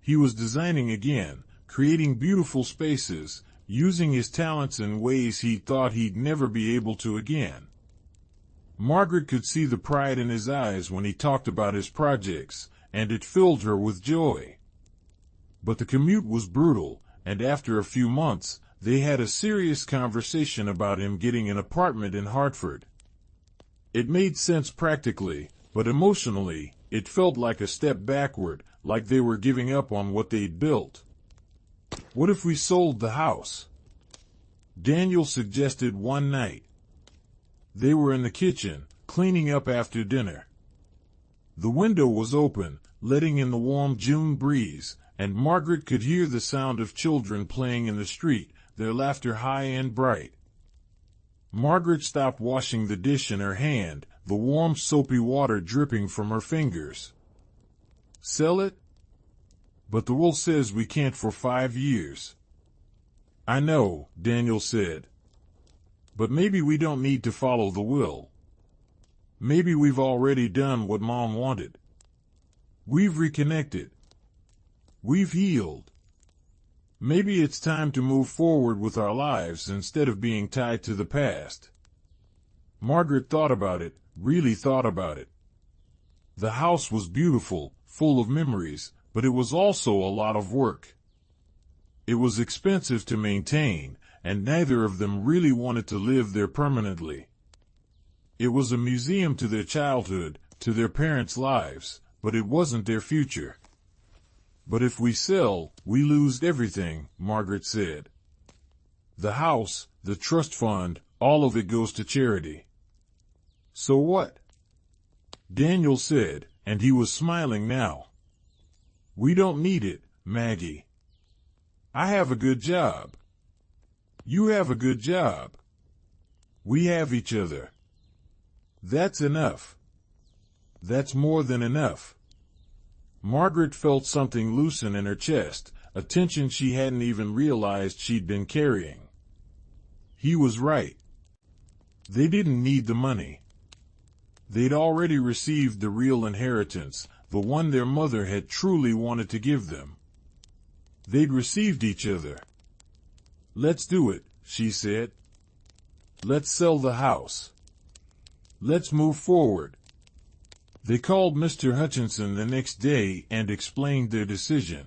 He was designing again, creating beautiful spaces, using his talents in ways he thought he'd never be able to again. Margaret could see the pride in his eyes when he talked about his projects, and it filled her with joy. But the commute was brutal, and after a few months, they had a serious conversation about him getting an apartment in Hartford. It made sense practically, but emotionally, it felt like a step backward, like they were giving up on what they'd built. "What if we sold the house?" Daniel suggested one night. They were in the kitchen, cleaning up after dinner. The window was open, letting in the warm June breeze, and Margaret could hear the sound of children playing in the street, their laughter high and bright. Margaret stopped washing the dish in her hand, the warm soapy water dripping from her fingers. "Sell it? But the will says we can't for 5 years." "I know," Daniel said. "But maybe we don't need to follow the will. Maybe we've already done what Mom wanted. We've reconnected. We've healed. Maybe it's time to move forward with our lives instead of being tied to the past." Margaret thought about it, really thought about it. The house was beautiful, full of memories, but it was also a lot of work. It was expensive to maintain, and neither of them really wanted to live there permanently. It was a museum to their childhood, to their parents' lives, but it wasn't their future. "But if we sell, we lose everything," Margaret said. "The house, the trust fund, all of it goes to charity." "So what?" Daniel said, and he was smiling now. "We don't need it, Maggie. I have a good job. You have a good job. We have each other. That's enough. That's more than enough." Margaret felt something loosen in her chest, a tension she hadn't even realized she'd been carrying. He was right. They didn't need the money. They'd already received the real inheritance, the one their mother had truly wanted to give them. They'd received each other. "Let's do it," she said. "Let's sell the house. Let's move forward." They called Mr. Hutchinson the next day and explained their decision.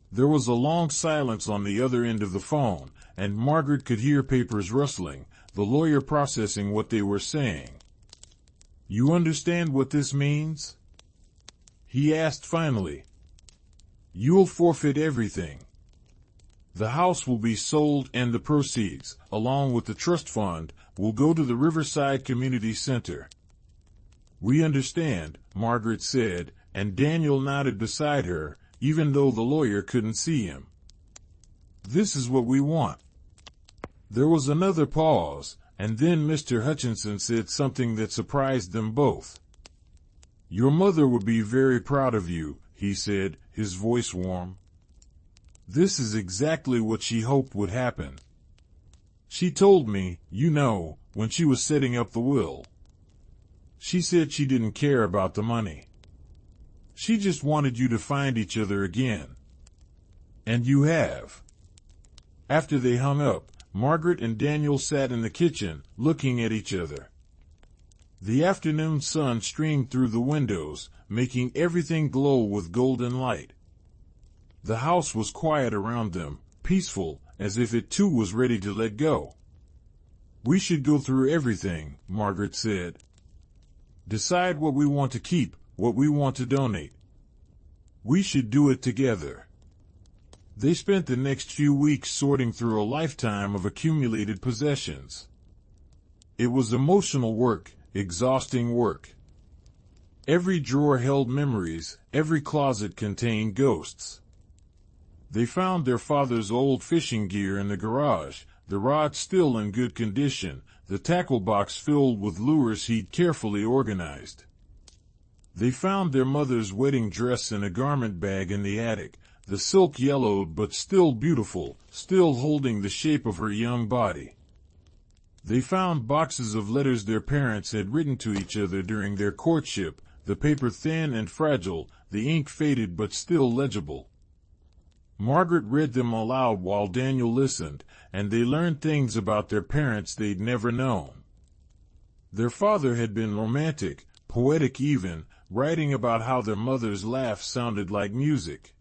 There was a long silence on the other end of the phone, and Margaret could hear papers rustling, the lawyer processing what they were saying. "You understand what this means?" he asked finally. "You'll forfeit everything. The house will be sold and the proceeds, along with the trust fund, will go to the Riverside Community Center." "We understand," Margaret said, and Daniel nodded beside her, even though the lawyer couldn't see him. "This is what we want." There was another pause, and then Mr. Hutchinson said something that surprised them both. "Your mother would be very proud of you," he said, his voice warm. "This is exactly what she hoped would happen. She told me, you know, when she was setting up the will. She said she didn't care about the money. She just wanted you to find each other again. And you have." After they hung up, Margaret and Daniel sat in the kitchen, looking at each other. The afternoon sun streamed through the windows, making everything glow with golden light. The house was quiet around them, peaceful, as if it too was ready to let go. We should go through everything, Margaret said. Decide what we want to keep, what we want to donate. We should do it together. They spent the next few weeks sorting through a lifetime of accumulated possessions. It was emotional work, exhausting work. Every drawer held memories, every closet contained ghosts. They found their father's old fishing gear in the garage, the rod still in good condition, the tackle box filled with lures he'd carefully organized. They found their mother's wedding dress in a garment bag in the attic, the silk yellowed but still beautiful, still holding the shape of her young body. They found boxes of letters their parents had written to each other during their courtship, the paper thin and fragile, the ink faded but still legible. Margaret read them aloud while Daniel listened, and they learned things about their parents they'd never known. Their father had been romantic, poetic even, writing about how their mother's laugh sounded like music.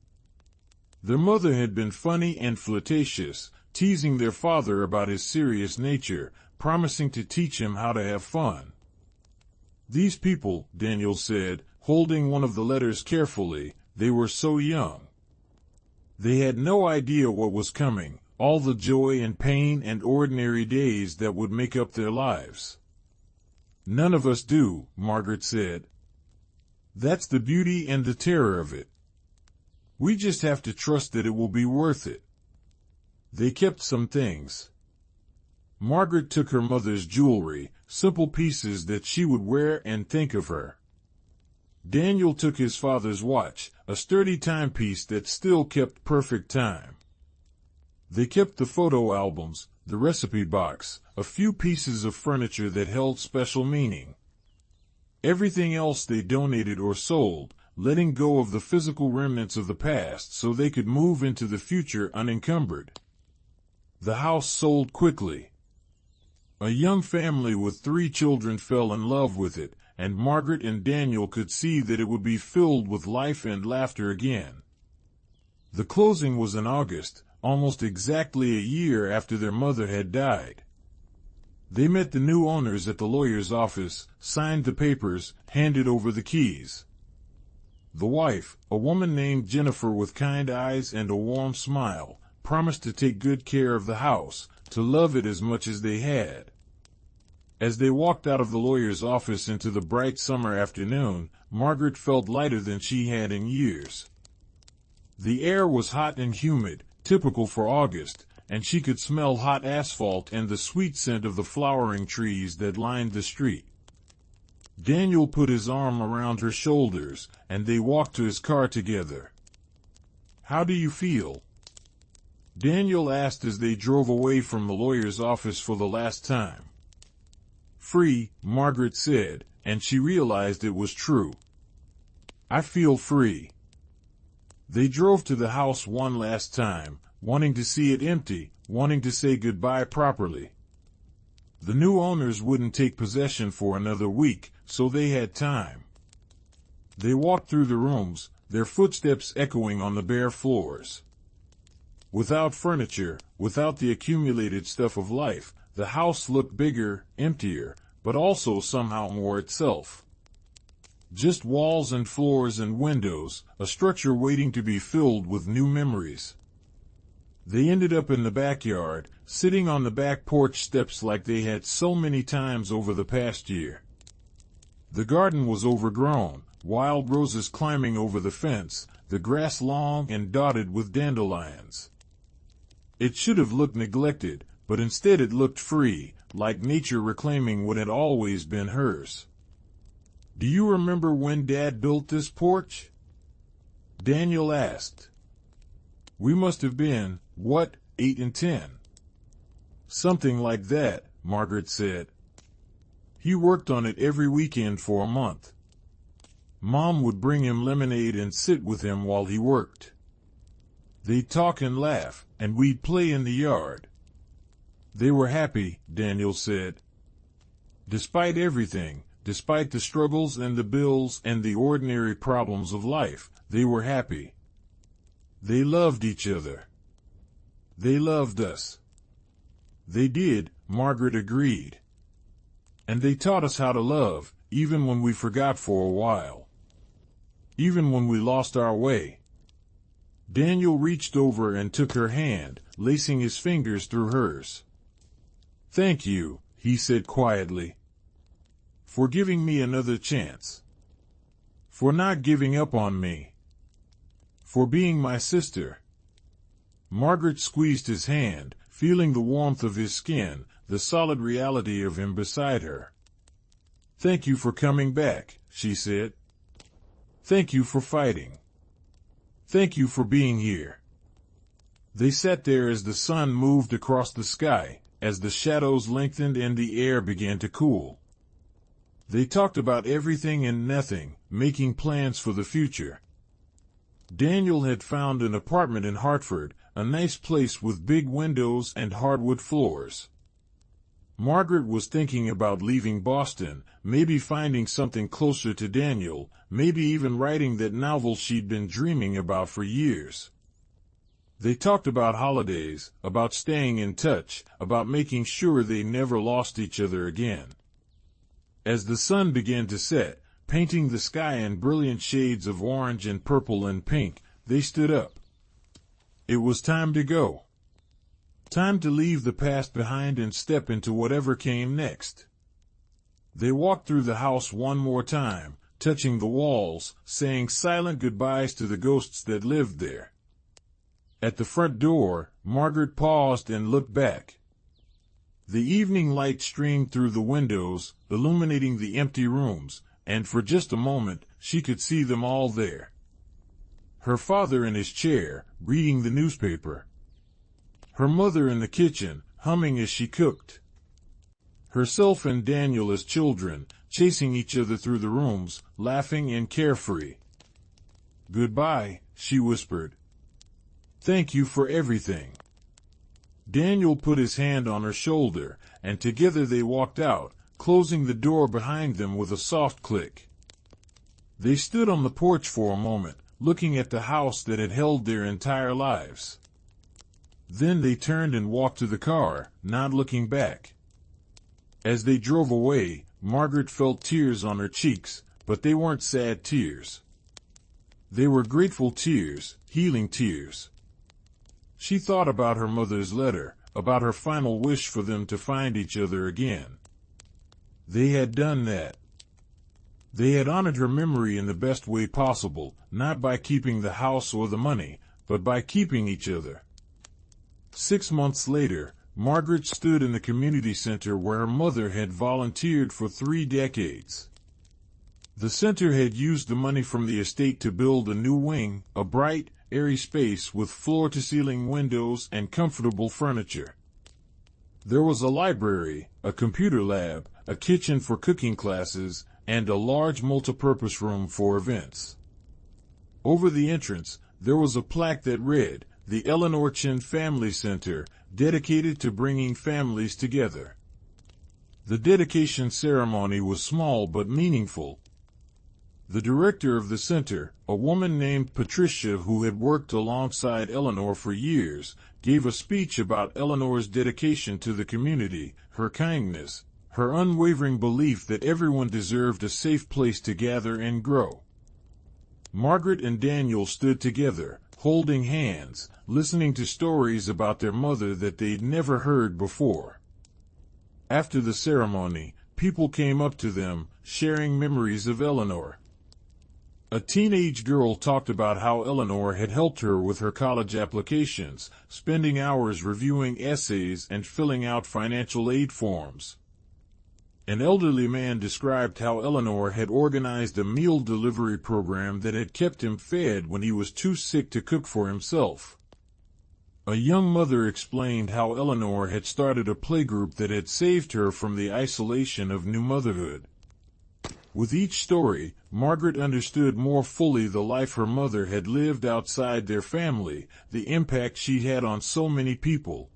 Their mother had been funny and flirtatious, teasing their father about his serious nature, promising to teach him how to have fun. These people, Daniel said, holding one of the letters carefully, they were so young. They had no idea what was coming, all the joy and pain and ordinary days that would make up their lives. None of us do, Margaret said. That's the beauty and the terror of it. We just have to trust that it will be worth it. They kept some things. Margaret took her mother's jewelry, simple pieces that she would wear and think of her. Daniel took his father's watch, a sturdy timepiece that still kept perfect time. They kept the photo albums, the recipe box, a few pieces of furniture that held special meaning. Everything else they donated or sold, letting go of the physical remnants of the past so they could move into the future unencumbered. The house sold quickly. A young family with 3 children fell in love with it, and Margaret and Daniel could see that it would be filled with life and laughter again. The closing was in August, almost exactly a year after their mother had died. They met the new owners at the lawyer's office, signed the papers, handed over the keys. The wife, a woman named Jennifer with kind eyes and a warm smile, promised to take good care of the house, to love it as much as they had. As they walked out of the lawyer's office into the bright summer afternoon, Margaret felt lighter than she had in years. The air was hot and humid, typical for August, and she could smell hot asphalt and the sweet scent of the flowering trees that lined the street. Daniel put his arm around her shoulders, and they walked to his car together. "How do you feel?" Daniel asked as they drove away from the lawyer's office for the last time. "Free," Margaret said, and she realized it was true. "I feel free." They drove to the house one last time, wanting to see it empty, wanting to say goodbye properly. The new owners wouldn't take possession for another week, so they had time. They walked through the rooms, their footsteps echoing on the bare floors. Without furniture, without the accumulated stuff of life, the house looked bigger, emptier, but also somehow more itself. Just walls and floors and windows, a structure waiting to be filled with new memories. They ended up in the backyard, sitting on the back porch steps like they had so many times over the past year. The garden was overgrown, wild roses climbing over the fence, the grass long and dotted with dandelions. It should have looked neglected, but instead it looked free, like nature reclaiming what had always been hers. "Do you remember when Dad built this porch?" Daniel asked. "We must have been, 8 and 10? "Something like that," Margaret said. "He worked on it every weekend for a month. Mom would bring him lemonade and sit with him while he worked. They'd talk and laugh, and we'd play in the yard." "They were happy," Daniel said. "Despite everything, despite the struggles and the bills and the ordinary problems of life, they were happy. They loved each other. They loved us." They did, Margaret agreed. And they taught us how to love, even when we forgot for a while. Even when we lost our way. Daniel reached over and took her hand, lacing his fingers through hers. "Thank you," he said quietly. "For giving me another chance. For not giving up on me. For being my sister." Margaret squeezed his hand, feeling the warmth of his skin, the solid reality of him beside her. "Thank you for coming back," she said. "Thank you for fighting. Thank you for being here." They sat there as the sun moved across the sky, as the shadows lengthened and the air began to cool. They talked about everything and nothing, making plans for the future. Daniel had found an apartment in Hartford, a nice place with big windows and hardwood floors. Margaret was thinking about leaving Boston, maybe finding something closer to Daniel, maybe even writing that novel she'd been dreaming about for years. They talked about holidays, about staying in touch, about making sure they never lost each other again. As the sun began to set, painting the sky in brilliant shades of orange and purple and pink, they stood up. It was time to go. Time to leave the past behind and step into whatever came next. They walked through the house one more time, touching the walls, saying silent goodbyes to the ghosts that lived there. At the front door, Margaret paused and looked back. The evening light streamed through the windows, illuminating the empty rooms, and for just a moment, she could see them all there. Her father in his chair, reading the newspaper. Her mother in the kitchen, humming as she cooked. Herself and Daniel as children, chasing each other through the rooms, laughing and carefree. "Goodbye," she whispered. "Thank you for everything." Daniel put his hand on her shoulder, and together they walked out, closing the door behind them with a soft click. They stood on the porch for a moment, looking at the house that had held their entire lives. Then they turned and walked to the car, not looking back. As they drove away, Margaret felt tears on her cheeks, but they weren't sad tears. They were grateful tears, healing tears. She thought about her mother's letter, about her final wish for them to find each other again. They had done that. They had honored her memory in the best way possible, not by keeping the house or the money, but by keeping each other. 6 months later, Margaret stood in the community center where her mother had volunteered for 3 decades. The center had used the money from the estate to build a new wing, a bright, airy space with floor-to-ceiling windows and comfortable furniture. There was a library, a computer lab, a kitchen for cooking classes, and a large multipurpose room for events. Over the entrance, there was a plaque that read, "The Eleanor Chin Family Center, dedicated to bringing families together." The dedication ceremony was small but meaningful. The director of the center, a woman named Patricia who had worked alongside Eleanor for years, gave a speech about Eleanor's dedication to the community, her kindness, her unwavering belief that everyone deserved a safe place to gather and grow. Margaret and Daniel stood together, holding hands, listening to stories about their mother that they'd never heard before. After the ceremony, people came up to them, sharing memories of Eleanor. A teenage girl talked about how Eleanor had helped her with her college applications, spending hours reviewing essays and filling out financial aid forms. An elderly man described how Eleanor had organized a meal delivery program that had kept him fed when he was too sick to cook for himself. A young mother explained how Eleanor had started a playgroup that had saved her from the isolation of new motherhood. With each story, Margaret understood more fully the life her mother had lived outside their family, the impact she had on so many people.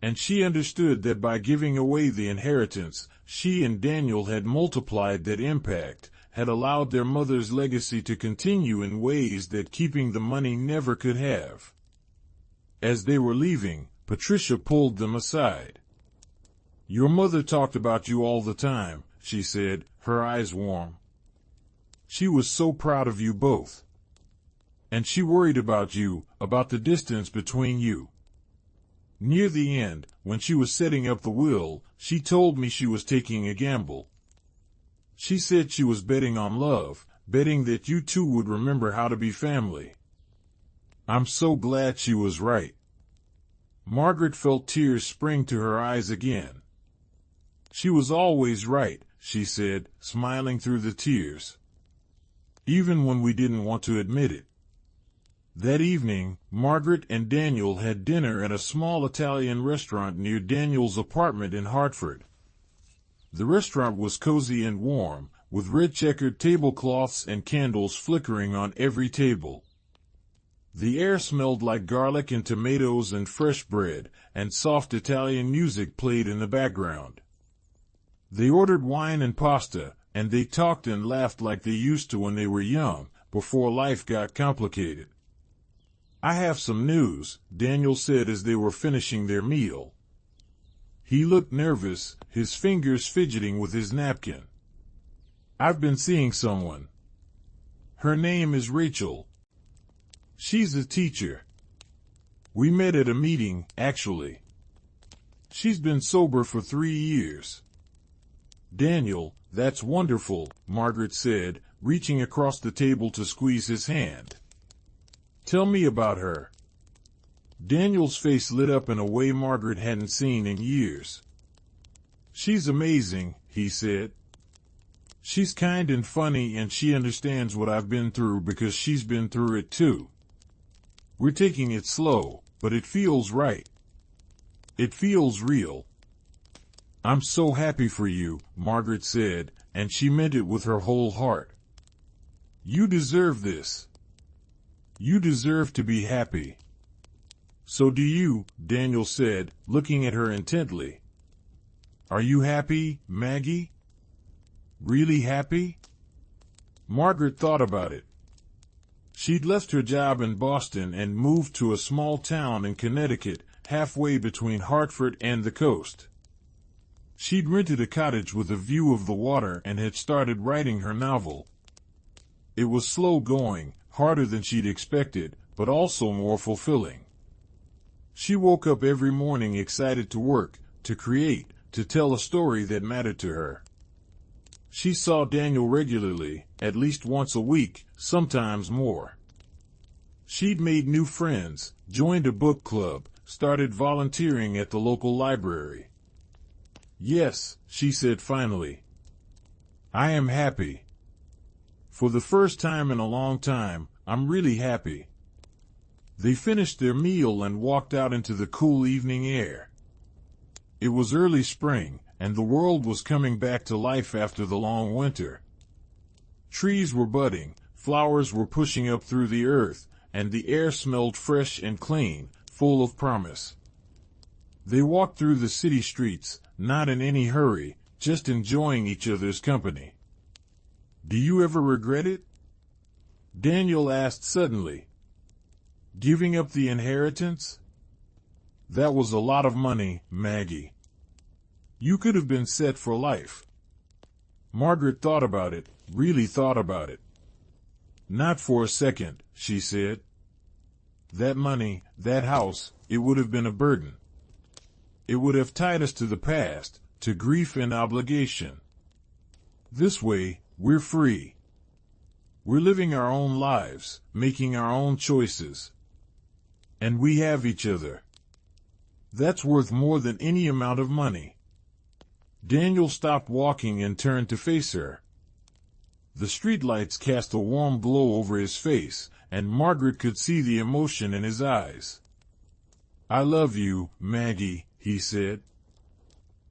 And she understood that by giving away the inheritance, she and Daniel had multiplied that impact, had allowed their mother's legacy to continue in ways that keeping the money never could have. As they were leaving, Patricia pulled them aside. "Your mother talked about you all the time," she said, her eyes warm. "She was so proud of you both. And she worried about you, about the distance between you. Near the end, when she was setting up the will, she told me she was taking a gamble. She said she was betting on love, betting that you two would remember how to be family. I'm so glad she was right." Margaret felt tears spring to her eyes again. "She was always right," she said, smiling through the tears. "Even when we didn't want to admit it." That evening, Margaret and Daniel had dinner at a small Italian restaurant near Daniel's apartment in Hartford. The restaurant was cozy and warm, with red-checkered tablecloths and candles flickering on every table. The air smelled like garlic and tomatoes and fresh bread, and soft Italian music played in the background. They ordered wine and pasta, and they talked and laughed like they used to when they were young, before life got complicated. "I have some news," Daniel said as they were finishing their meal. He looked nervous, his fingers fidgeting with his napkin. "I've been seeing someone. Her name is Rachel. She's a teacher. We met at a meeting, actually. She's been sober for 3 years." "Daniel, that's wonderful," Margaret said, reaching across the table to squeeze his hand. "Tell me about her." Daniel's face lit up in a way Margaret hadn't seen in years. "She's amazing," he said. "She's kind and funny, and she understands what I've been through because she's been through it too. We're taking it slow, but it feels right. It feels real." "I'm so happy for you," Margaret said, and she meant it with her whole heart. "You deserve this. You deserve to be happy." "So do you," Daniel said, looking at her intently. "Are you happy, Maggie? Really happy?" Margaret thought about it. She'd left her job in Boston and moved to a small town in Connecticut, halfway between Hartford and the coast. She'd rented a cottage with a view of the water and had started writing her novel. It was slow going, harder than she'd expected, but also more fulfilling. She woke up every morning excited to work, to create, to tell a story that mattered to her. She saw Daniel regularly, at least once a week, sometimes more. She'd made new friends, joined a book club, started volunteering at the local library. "Yes," she said finally. "I am happy. For the first time in a long time, I'm really happy." They finished their meal and walked out into the cool evening air. It was early spring, and the world was coming back to life after the long winter. Trees were budding, flowers were pushing up through the earth, and the air smelled fresh and clean, full of promise. They walked through the city streets, not in any hurry, just enjoying each other's company. "Do you ever regret it?" Daniel asked suddenly. "Giving up the inheritance? That was a lot of money, Maggie. You could have been set for life." Margaret thought about it, really thought about it. "Not for a second," she said. "That money, that house, it would have been a burden. It would have tied us to the past, to grief and obligation. This way, we're free. We're living our own lives, making our own choices. And we have each other. That's worth more than any amount of money." Daniel stopped walking and turned to face her. The streetlights cast a warm glow over his face, and Margaret could see the emotion in his eyes. "I love you, Maggie," he said.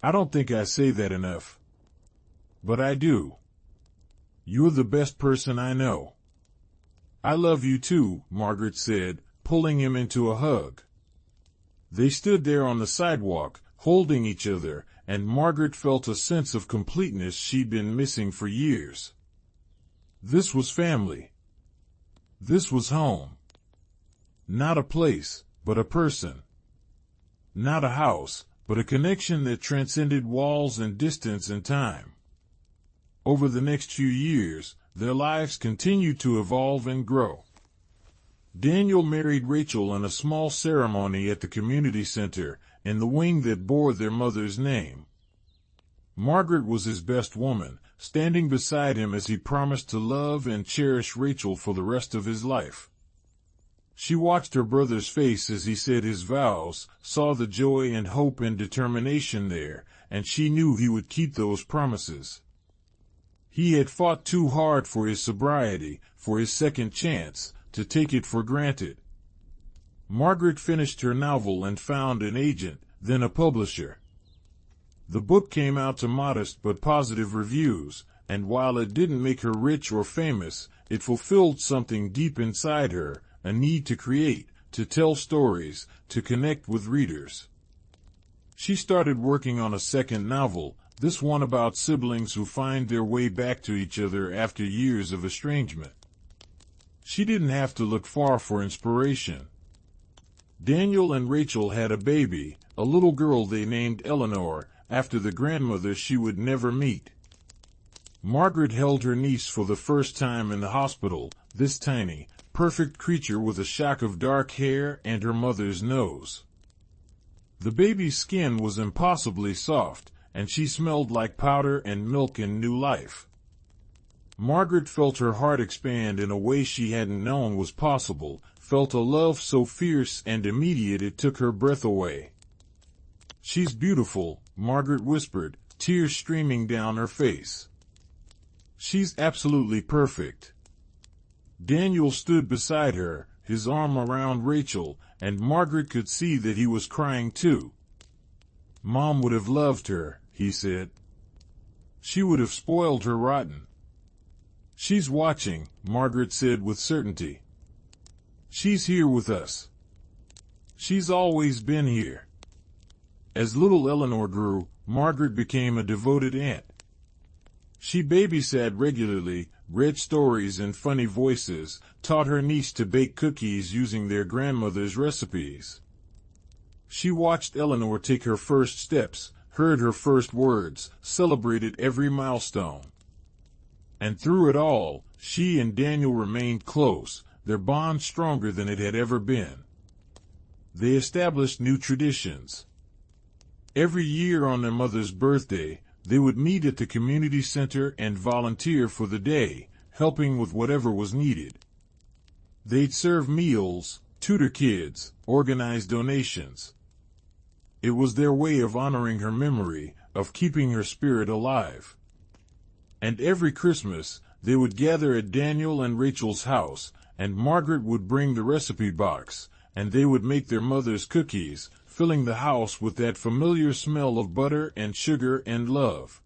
"I don't think I say that enough. But I do. You're the best person I know." "I love you too," Margaret said, pulling him into a hug. They stood there on the sidewalk, holding each other, and Margaret felt a sense of completeness she'd been missing for years. This was family. This was home. Not a place, but a person. not a house, but a connection that transcended walls and distance and time. Over the next few years, their lives continued to evolve and grow. Daniel married Rachel in a small ceremony at the community center, in the wing that bore their mother's name. Margaret was his best woman, standing beside him as he promised to love and cherish Rachel for the rest of his life. She watched her brother's face as he said his vows, saw the joy and hope and determination there, and she knew he would keep those promises. He had fought too hard for his sobriety, for his second chance, to take it for granted. Margaret finished her novel and found an agent, then a publisher. The book came out to modest but positive reviews, and while it didn't make her rich or famous, it fulfilled something deep inside her, a need to create, to tell stories, to connect with readers. She started working on a second novel, this one about siblings who find their way back to each other after years of estrangement. She didn't have to look far for inspiration. Daniel and Rachel had a baby, a little girl they named Eleanor, after the grandmother she would never meet. Margaret held her niece for the first time in the hospital, this tiny, perfect creature with a shock of dark hair and her mother's nose. The baby's skin was impossibly soft, and she smelled like powder and milk and new life. Margaret felt her heart expand in a way she hadn't known was possible, felt a love so fierce and immediate it took her breath away. "She's beautiful," Margaret whispered, tears streaming down her face. "She's absolutely perfect." Daniel stood beside her, his arm around Rachel, and Margaret could see that he was crying too. "Mom would have loved her," he said. "She would have spoiled her rotten." "She's watching," Margaret said with certainty. "She's here with us. She's always been here." As little Eleanor grew, Margaret became a devoted aunt. She babysat regularly, read stories in funny voices, taught her niece to bake cookies using their grandmother's recipes. She watched Eleanor take her first steps, heard her first words, celebrated every milestone. And through it all, she and Daniel remained close, their bond stronger than it had ever been. They established new traditions. Every year on their mother's birthday, they would meet at the community center and volunteer for the day, helping with whatever was needed. They'd serve meals, tutor kids, organize donations. It was their way of honoring her memory, of keeping her spirit alive. And every Christmas, they would gather at Daniel and Rachel's house, and Margaret would bring the recipe box, and they would make their mother's cookies, filling the house with that familiar smell of butter and sugar and love.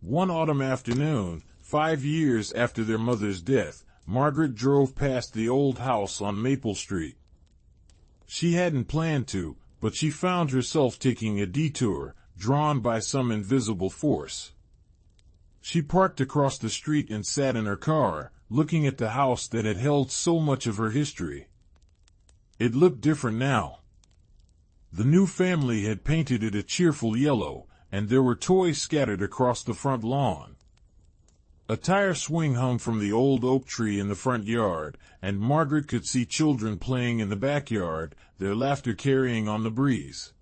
One autumn afternoon, 5 years after their mother's death, Margaret drove past the old house on Maple Street. She hadn't planned to, but she found herself taking a detour, drawn by some invisible force. She parked across the street and sat in her car, looking at the house that had held so much of her history. It looked different now. The new family had painted it a cheerful yellow, and there were toys scattered across the front lawn. A tire swing hung from the old oak tree in the front yard, and Margaret could see children playing in the backyard, their laughter carrying on the breeze.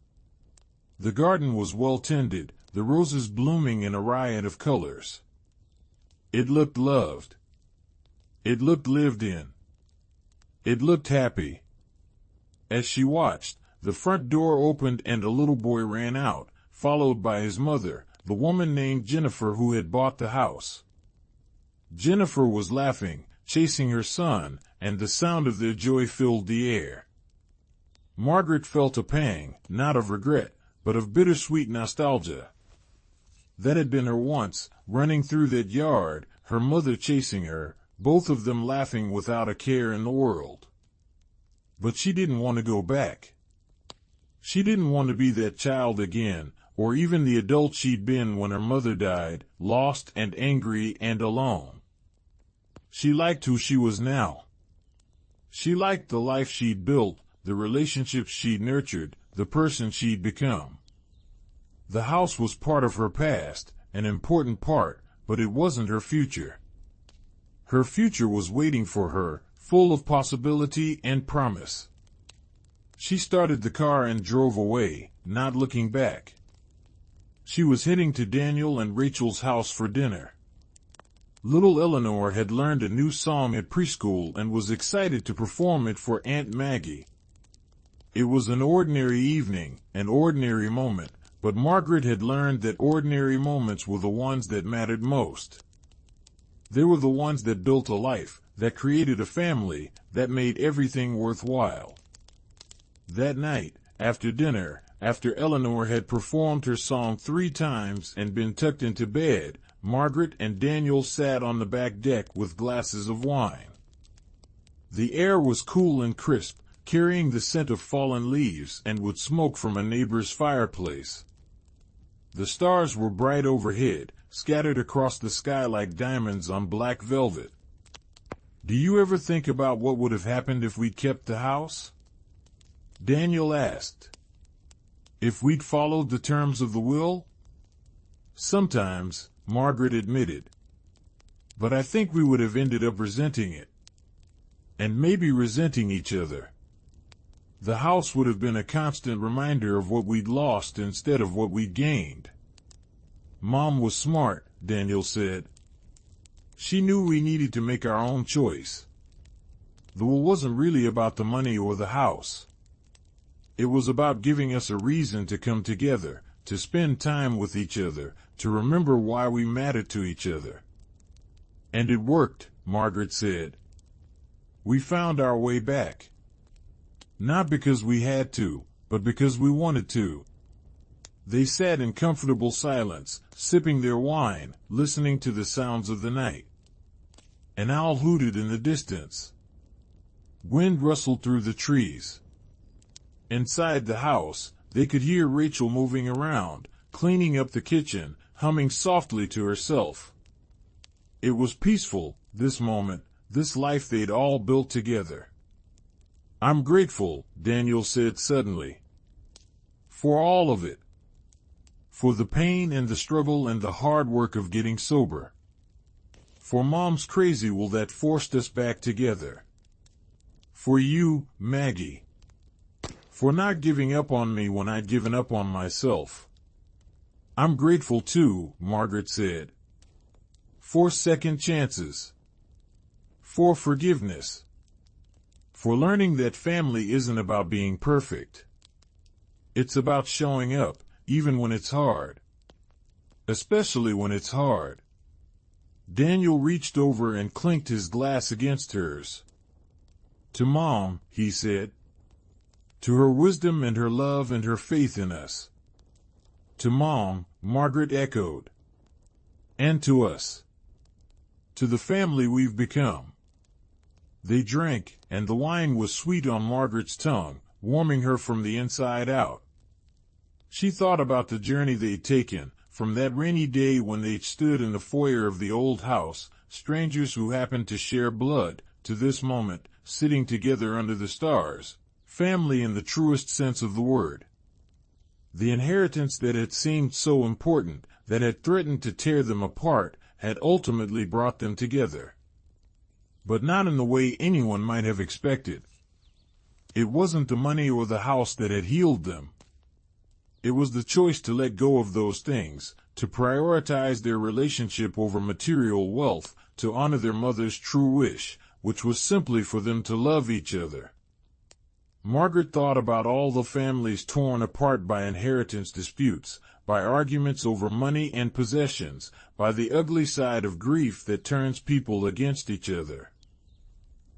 The garden was well tended, the roses blooming in a riot of colors. It looked loved. It looked lived in. It looked happy. As she watched, the front door opened and a little boy ran out, followed by his mother, the woman named Jennifer who had bought the house. Jennifer was laughing, chasing her son, and the sound of their joy filled the air. Margaret felt a pang, not of regret, but of bittersweet nostalgia. That had been her once, running through that yard, her mother chasing her, both of them laughing without a care in the world. But she didn't want to go back. She didn't want to be that child again, or even the adult she'd been when her mother died, lost and angry and alone. She liked who she was now. She liked the life she'd built, the relationships she'd nurtured, the person she'd become. The house was part of her past, an important part, but it wasn't her future. Her future was waiting for her, full of possibility and promise. She started the car and drove away, not looking back. She was heading to Daniel and Rachel's house for dinner. Little Eleanor had learned a new song at preschool and was excited to perform it for Aunt Maggie. It was an ordinary evening, an ordinary moment, but Margaret had learned that ordinary moments were the ones that mattered most. They were the ones that built a life, that created a family, that made everything worthwhile. That night, after dinner, after Eleanor had performed her song 3 times and been tucked into bed, Margaret and Daniel sat on the back deck with glasses of wine. The air was cool and crisp, carrying the scent of fallen leaves and wood smoke from a neighbor's fireplace. The stars were bright overhead, scattered across the sky like diamonds on black velvet. "Do you ever think about what would have happened if we'd kept the house?" Daniel asked. "If we'd followed the terms of the will?" "Sometimes," Margaret admitted. "But I think we would have ended up resenting it. And maybe resenting each other. The house would have been a constant reminder of what we'd lost instead of what we'd gained." "Mom was smart," Daniel said. "She knew we needed to make our own choice. The will wasn't really about the money or the house. It was about giving us a reason to come together, to spend time with each other, to remember why we mattered to each other." "And it worked," Margaret said. "We found our way back. Not because we had to, but because we wanted to." They sat in comfortable silence, sipping their wine, listening to the sounds of the night. An owl hooted in the distance. Wind rustled through the trees. Inside the house, they could hear Rachel moving around, cleaning up the kitchen, humming softly to herself. It was peaceful, this moment, this life they'd all built together. "I'm grateful," Daniel said suddenly. "For all of it. For the pain and the struggle and the hard work of getting sober. For Mom's crazy will that forced us back together. For you, Maggie. For not giving up on me when I'd given up on myself." "I'm grateful too," Margaret said. "For second chances. For forgiveness. For learning that family isn't about being perfect. It's about showing up, even when it's hard. Especially when it's hard." Daniel reached over and clinked his glass against hers. "To Mom," he said. "To her wisdom and her love and her faith in us." "To Mom," Margaret echoed. "And to us. To the family we've become." They drank, and the wine was sweet on Margaret's tongue, warming her from the inside out. She thought about the journey they'd taken, from that rainy day when they'd stood in the foyer of the old house, strangers who happened to share blood, to this moment, sitting together under the stars, family in the truest sense of the word. The inheritance that had seemed so important, that had threatened to tear them apart, had ultimately brought them together. But not in the way anyone might have expected. It wasn't the money or the house that had healed them. It was the choice to let go of those things, to prioritize their relationship over material wealth, to honor their mother's true wish, which was simply for them to love each other. Margaret thought about all the families torn apart by inheritance disputes, by arguments over money and possessions, by the ugly side of grief that turns people against each other.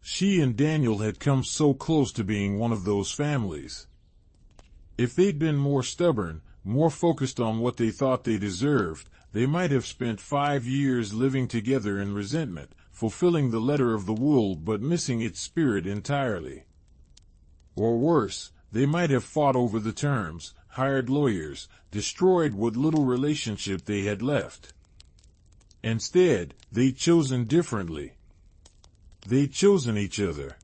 She and Daniel had come so close to being one of those families. If they'd been more stubborn, more focused on what they thought they deserved, they might have spent 5 years living together in resentment, fulfilling the letter of the will but missing its spirit entirely. Or worse, they might have fought over the terms, hired lawyers, destroyed what little relationship they had left. Instead, they'd chosen differently. They'd chosen each other.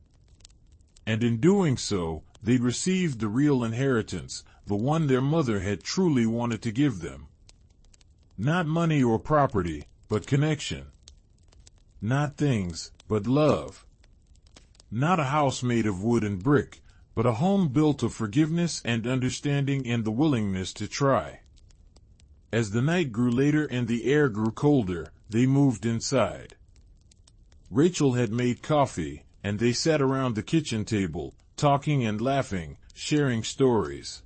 And in doing so, they'd received the real inheritance, the one their mother had truly wanted to give them. Not money or property, but connection. Not things, but love. Not a house made of wood and brick, but a home built of forgiveness and understanding and the willingness to try. As the night grew later and the air grew colder, they moved inside. Rachel had made coffee, and they sat around the kitchen table, talking and laughing, sharing stories.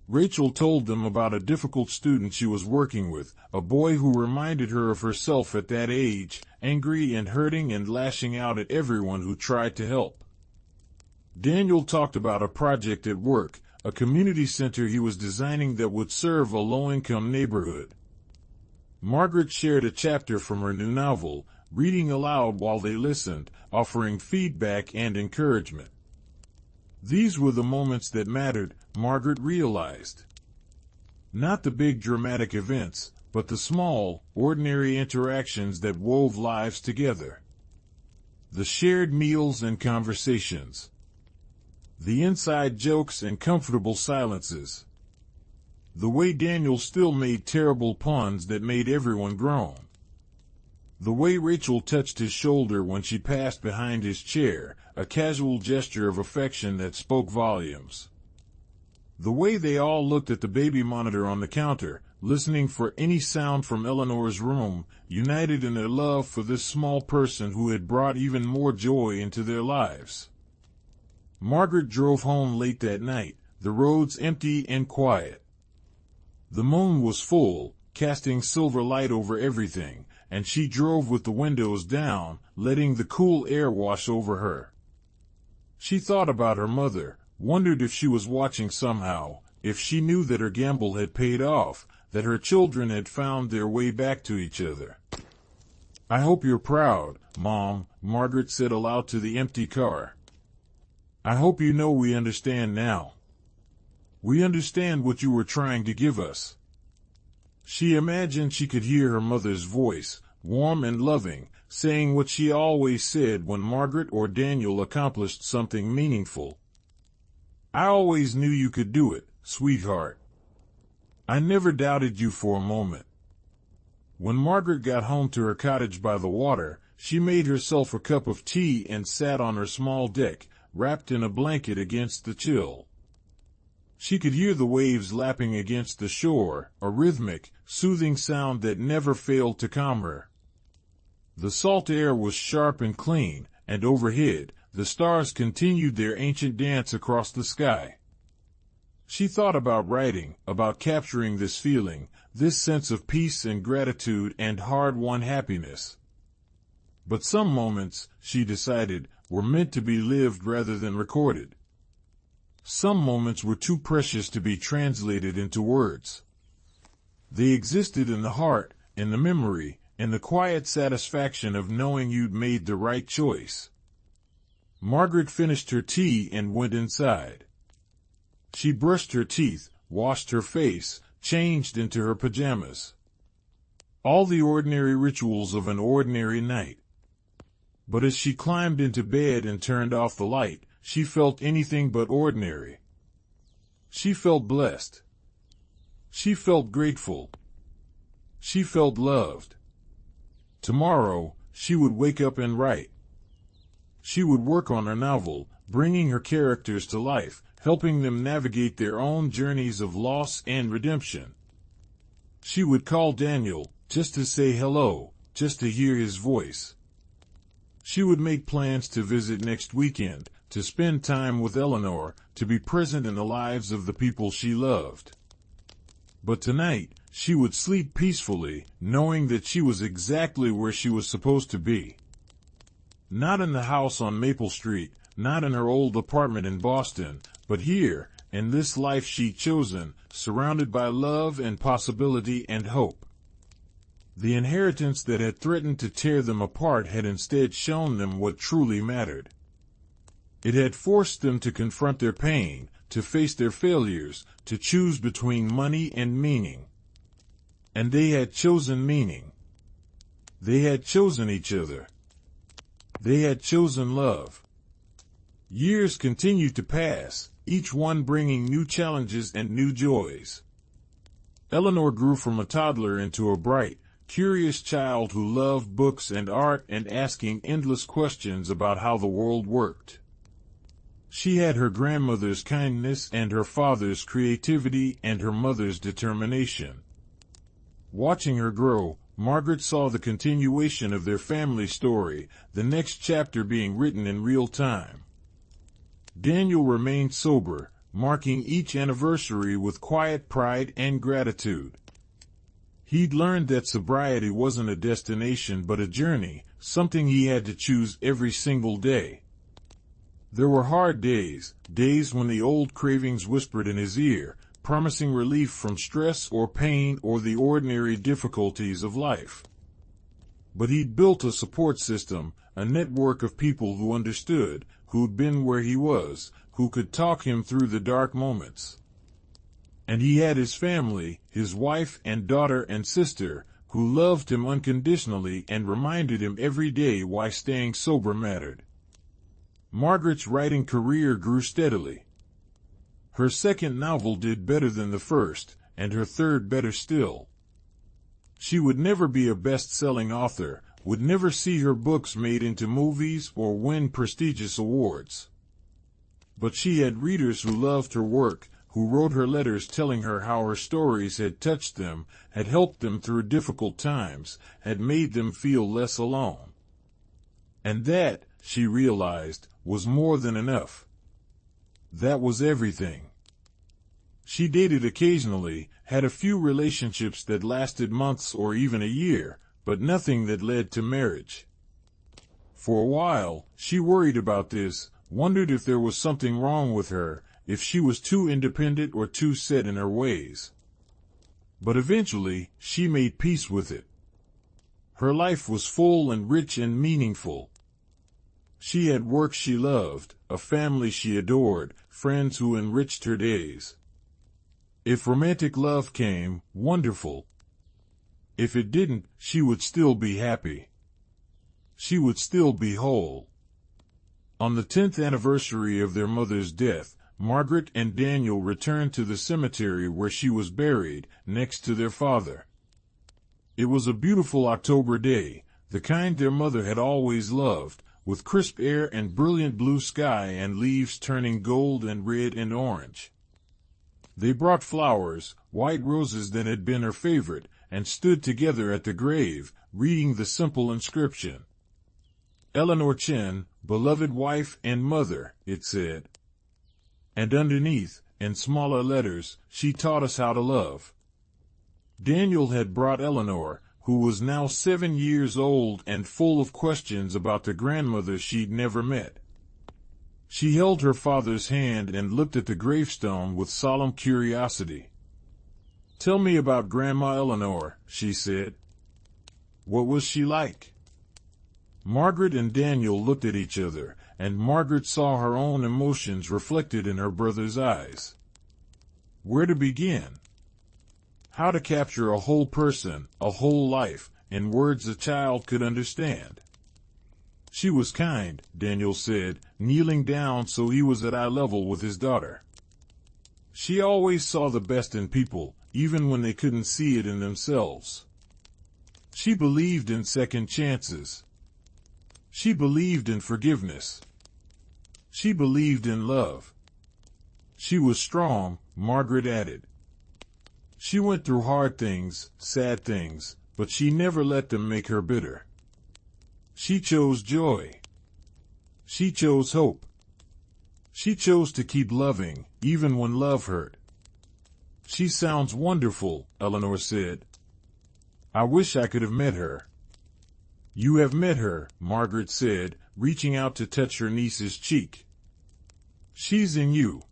Rachel told them about a difficult student she was working with, a boy who reminded her of herself at that age, angry and hurting and lashing out at everyone who tried to help. Daniel talked about a project at work, a community center he was designing that would serve a low-income neighborhood. Margaret shared a chapter from her new novel, reading aloud while they listened, offering feedback and encouragement. These were the moments that mattered, Margaret realized. Not the big dramatic events, but the small, ordinary interactions that wove lives together. The shared meals and conversations. The inside jokes and comfortable silences. The way Daniel still made terrible puns that made everyone groan. The way Rachel touched his shoulder when she passed behind his chair, a casual gesture of affection that spoke volumes. The way they all looked at the baby monitor on the counter, listening for any sound from Eleanor's room, united in their love for this small person who had brought even more joy into their lives. Margaret drove home late that night, the roads empty and quiet. The moon was full, casting silver light over everything, and she drove with the windows down, letting the cool air wash over her. She thought about her mother, wondered if she was watching somehow, if she knew that her gamble had paid off, that her children had found their way back to each other. "I hope you're proud, Mom," Margaret said aloud to the empty car. "I hope you know we understand now. We understand what you were trying to give us." She imagined she could hear her mother's voice, warm and loving, saying what she always said when Margaret or Daniel accomplished something meaningful. "I always knew you could do it, sweetheart. I never doubted you for a moment." When Margaret got home to her cottage by the water, she made herself a cup of tea and sat on her small deck, wrapped in a blanket against the chill. She could hear the waves lapping against the shore, a rhythmic, soothing sound that never failed to calm her. The salt air was sharp and clean, and overhead, the stars continued their ancient dance across the sky. She thought about writing, about capturing this feeling, this sense of peace and gratitude and hard-won happiness. But some moments, she decided, were meant to be lived rather than recorded. Some moments were too precious to be translated into words. They existed in the heart, in the memory, in the quiet satisfaction of knowing you'd made the right choice. Margaret finished her tea and went inside. She brushed her teeth, washed her face, changed into her pajamas. All the ordinary rituals of an ordinary night. But as she climbed into bed and turned off the light, she felt anything but ordinary. She felt blessed. She felt grateful. She felt loved. Tomorrow, she would wake up and write. She would work on her novel, bringing her characters to life, helping them navigate their own journeys of loss and redemption. She would call Daniel, just to say hello, just to hear his voice. She would make plans to visit next weekend, to spend time with Eleanor, to be present in the lives of the people she loved. But tonight, she would sleep peacefully, knowing that she was exactly where she was supposed to be. Not in the house on Maple Street, not in her old apartment in Boston, but here, in this life she'd chosen, surrounded by love and possibility and hope. The inheritance that had threatened to tear them apart had instead shown them what truly mattered. It had forced them to confront their pain, to face their failures, to choose between money and meaning. And they had chosen meaning. They had chosen each other. They had chosen love. Years continued to pass, each one bringing new challenges and new joys. Eleanor grew from a toddler into a bright, curious child who loved books and art and asking endless questions about how the world worked. She had her grandmother's kindness and her father's creativity and her mother's determination. Watching her grow, Margaret saw the continuation of their family story, the next chapter being written in real time. Daniel remained sober, marking each anniversary with quiet pride and gratitude. He'd learned that sobriety wasn't a destination but a journey, something he had to choose every single day. There were hard days, days when the old cravings whispered in his ear, promising relief from stress or pain or the ordinary difficulties of life. But he'd built a support system, a network of people who understood, who'd been where he was, who could talk him through the dark moments. And he had his family, his wife and daughter and sister, who loved him unconditionally and reminded him every day why staying sober mattered. Margaret's writing career grew steadily. Her second novel did better than the first, and her third better still. She would never be a best-selling author, would never see her books made into movies or win prestigious awards. But she had readers who loved her work, who wrote her letters telling her how her stories had touched them, had helped them through difficult times, had made them feel less alone. And that, she realized, was more than enough. That was everything. She dated occasionally, had a few relationships that lasted months or even a year, but nothing that led to marriage. For a while, she worried about this, wondered if there was something wrong with her, if she was too independent or too set in her ways. But eventually, she made peace with it. Her life was full and rich and meaningful. She had work she loved, a family she adored, friends who enriched her days. If romantic love came, wonderful. If it didn't, she would still be happy. She would still be whole. On the 10th anniversary of their mother's death, Margaret and Daniel returned to the cemetery where she was buried, next to their father. It was a beautiful October day, the kind their mother had always loved, with crisp air and brilliant blue sky and leaves turning gold and red and orange. They brought flowers, white roses that had been her favorite, and stood together at the grave, reading the simple inscription. Eleanor Chen, beloved wife and mother, it said. And underneath, in smaller letters, she taught us how to love. Daniel had brought Eleanor, who was now 7 years old and full of questions about the grandmother she'd never met. She held her father's hand and looked at the gravestone with solemn curiosity. "Tell me about Grandma Eleanor," she said. "What was she like?" Margaret and Daniel looked at each other, and Margaret saw her own emotions reflected in her brother's eyes. Where to begin? How to capture a whole person, a whole life, in words a child could understand? "She was kind," Daniel said, kneeling down so he was at eye level with his daughter. "She always saw the best in people, even when they couldn't see it in themselves. She believed in second chances. She believed in forgiveness. She believed in love. She was strong," Margaret added. "She went through hard things, sad things, but she never let them make her bitter. She chose joy. She chose hope. She chose to keep loving, even when love hurt." "She sounds wonderful," Eleanor said. "I wish I could have met her." "You have met her," Margaret said, reaching out to touch her niece's cheek. "She's in you.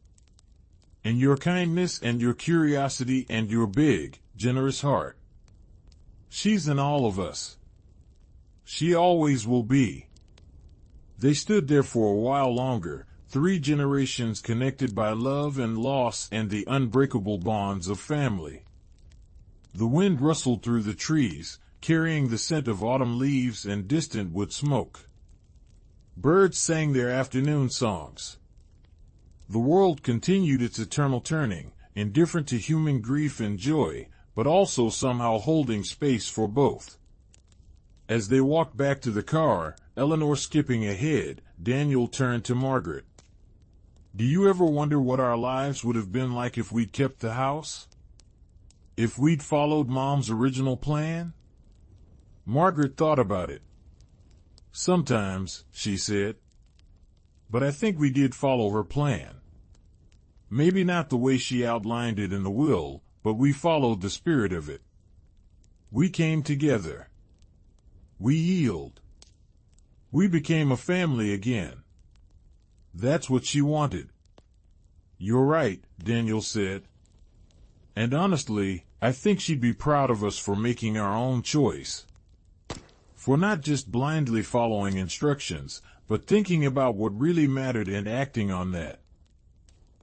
In your kindness and your curiosity and your big, generous heart. She's in all of us. She always will be." They stood there for a while longer, 3 generations connected by love and loss and the unbreakable bonds of family. The wind rustled through the trees, carrying the scent of autumn leaves and distant wood smoke. Birds sang their afternoon songs. The world continued its eternal turning, indifferent to human grief and joy, but also somehow holding space for both. As they walked back to the car, Eleanor skipping ahead, Daniel turned to Margaret. "Do you ever wonder what our lives would have been like if we'd kept the house? If we'd followed Mom's original plan?" Margaret thought about it. "Sometimes," she said. "But I think we did follow her plan. Maybe not the way she outlined it in the will, but we followed the spirit of it. We came together. We yielded. We became a family again. That's what she wanted." "You're right," Daniel said. "And honestly, I think she'd be proud of us for making our own choice. For not just blindly following instructions, but thinking about what really mattered and acting on that."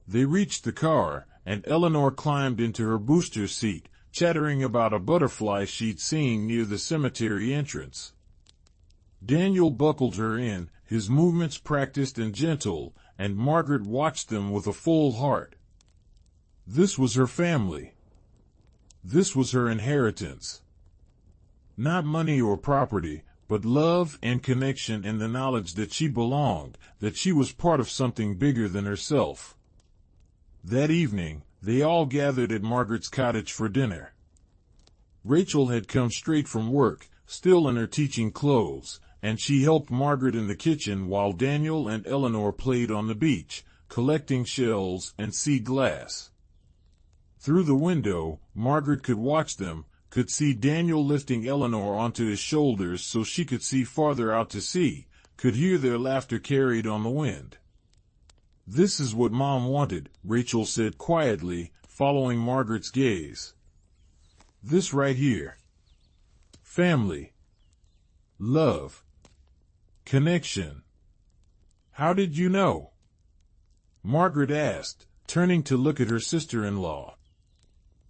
They reached the car, and Eleanor climbed into her booster seat, chattering about a butterfly she'd seen near the cemetery entrance. Daniel buckled her in, his movements practiced and gentle, and Margaret watched them with a full heart. This was her family. This was her inheritance. Not money or property, but love and connection and the knowledge that she belonged, that she was part of something bigger than herself. That evening, they all gathered at Margaret's cottage for dinner. Rachel had come straight from work, still in her teaching clothes, and she helped Margaret in the kitchen while Daniel and Eleanor played on the beach, collecting shells and sea glass. Through the window, Margaret could watch them, could see Daniel lifting Eleanor onto his shoulders so she could see farther out to sea, could hear their laughter carried on the wind. "This is what Mom wanted," Rachel said quietly, following Margaret's gaze. "This right here. Family. Love. Connection." "How did you know?" Margaret asked, turning to look at her sister-in-law.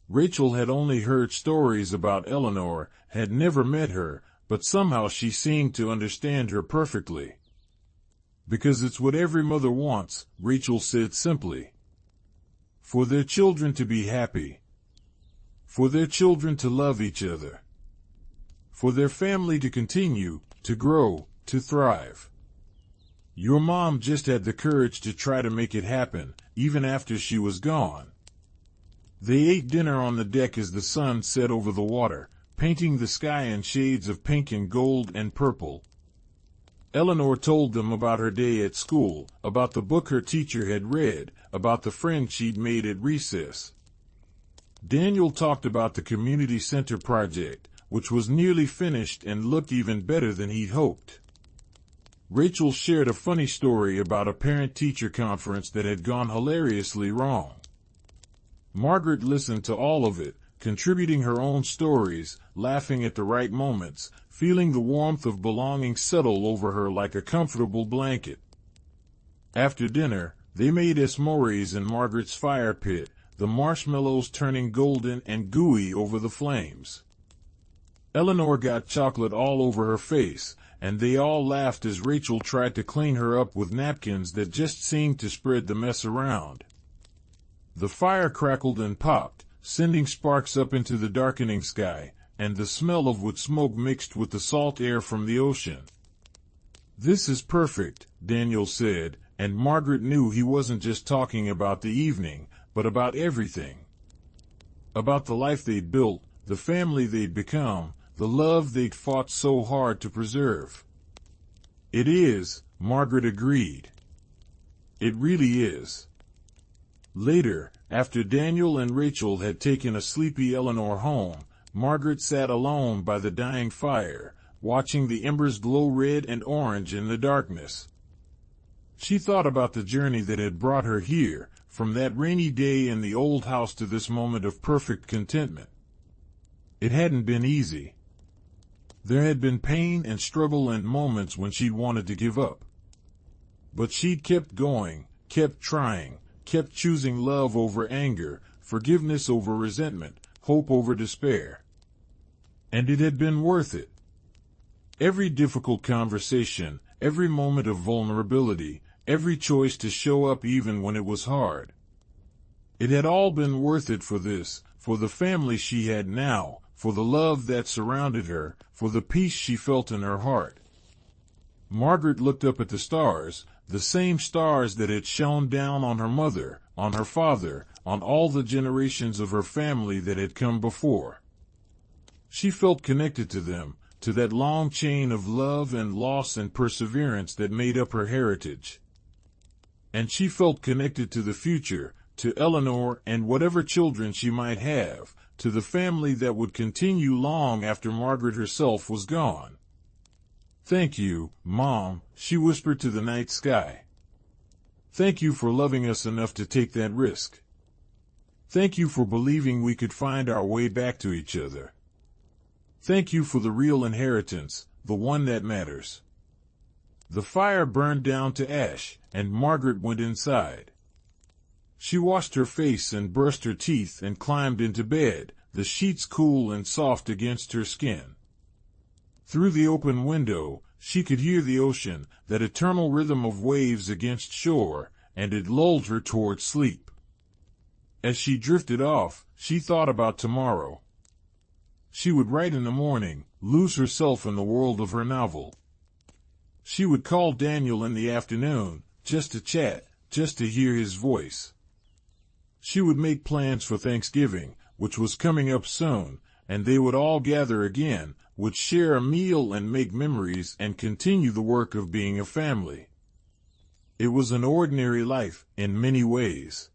Rachel had only heard stories about Eleanor, had never met her, but somehow she seemed to understand her perfectly. "Because it's what every mother wants," Rachel said simply. "For their children to be happy. For their children to love each other. For their family to continue, to grow, to thrive. Your mom just had the courage to try to make it happen, even after she was gone." They ate dinner on the deck as the sun set over the water, painting the sky in shades of pink and gold and purple. Eleanor told them about her day at school, about the book her teacher had read, about the friend she'd made at recess. Daniel talked about the community center project, which was nearly finished and looked even better than he'd hoped. Rachel shared a funny story about a parent-teacher conference that had gone hilariously wrong. Margaret listened to all of it, contributing her own stories, laughing at the right moments, feeling the warmth of belonging settle over her like a comfortable blanket. After dinner, they made s'mores in Margaret's fire pit, the marshmallows turning golden and gooey over the flames. Eleanor got chocolate all over her face, and they all laughed as Rachel tried to clean her up with napkins that just seemed to spread the mess around. The fire crackled and popped, sending sparks up into the darkening sky, and the smell of wood smoke mixed with the salt air from the ocean. "This is perfect," Daniel said, and Margaret knew he wasn't just talking about the evening, but about everything. About the life they'd built, the family they'd become, the love they'd fought so hard to preserve. "It is," Margaret agreed. "It really is." Later, after Daniel and Rachel had taken a sleepy Eleanor home, Margaret sat alone by the dying fire, watching the embers glow red and orange in the darkness. She thought about the journey that had brought her here, from that rainy day in the old house to this moment of perfect contentment. It hadn't been easy. There had been pain and struggle and moments when she'd wanted to give up. But she'd kept going, kept trying, kept choosing love over anger, forgiveness over resentment, hope over despair. And it had been worth it. Every difficult conversation, every moment of vulnerability, every choice to show up even when it was hard. It had all been worth it for this, for the family she had now, for the love that surrounded her, for the peace she felt in her heart. Margaret looked up at the stars, the same stars that had shone down on her mother, on her father, on all the generations of her family that had come before. She felt connected to them, to that long chain of love and loss and perseverance that made up her heritage. And she felt connected to the future, to Eleanor and whatever children she might have, to the family that would continue long after Margaret herself was gone. "Thank you, Mom," she whispered to the night sky. "Thank you for loving us enough to take that risk. Thank you for believing we could find our way back to each other. Thank you for the real inheritance, the one that matters." The fire burned down to ash, and Margaret went inside. She washed her face and brushed her teeth and climbed into bed, the sheets cool and soft against her skin. Through the open window, she could hear the ocean, that eternal rhythm of waves against shore, and it lulled her toward sleep. As she drifted off, she thought about tomorrow. She would write in the morning, lose herself in the world of her novel. She would call Daniel in the afternoon, just to chat, just to hear his voice. She would make plans for Thanksgiving, which was coming up soon, and they would all gather again, would share a meal and make memories and continue the work of being a family. It was an ordinary life, in many ways.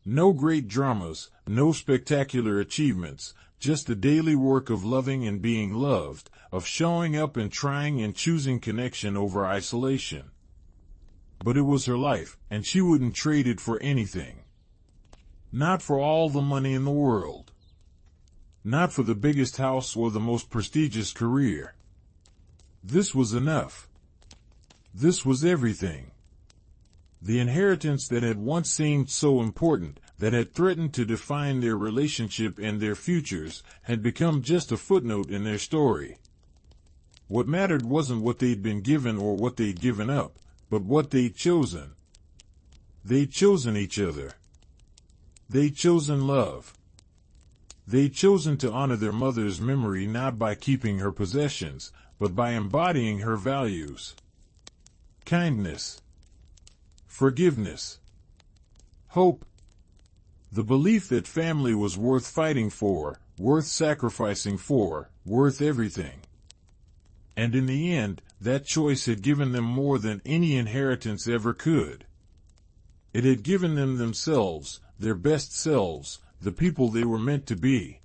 No great dramas, no spectacular achievements, just the daily work of loving and being loved, of showing up and trying and choosing connection over isolation. But it was her life, and she wouldn't trade it for anything. Not for all the money in the world. Not for the biggest house or the most prestigious career. This was enough. This was everything. The inheritance that had once seemed so important, that had threatened to define their relationship and their futures, had become just a footnote in their story. What mattered wasn't what they'd been given or what they'd given up, but what they'd chosen. They'd chosen each other. They'd chosen love. They'd chosen to honor their mother's memory not by keeping her possessions, but by embodying her values. Kindness. Forgiveness. Hope. The belief that family was worth fighting for, worth sacrificing for, worth everything. And in the end, that choice had given them more than any inheritance ever could. It had given them themselves, their best selves, the people they were meant to be.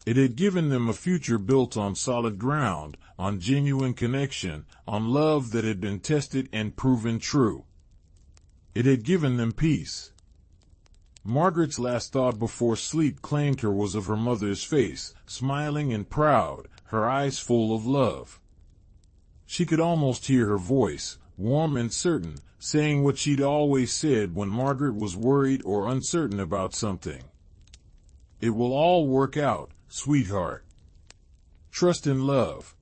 It had given them a future built on solid ground, on genuine connection, on love that had been tested and proven true. It had given them peace. Margaret's last thought before sleep claimed her was of her mother's face, smiling and proud, her eyes full of love. She could almost hear her voice, warm and certain, saying what she'd always said when Margaret was worried or uncertain about something. "It will all work out, sweetheart. Trust in love.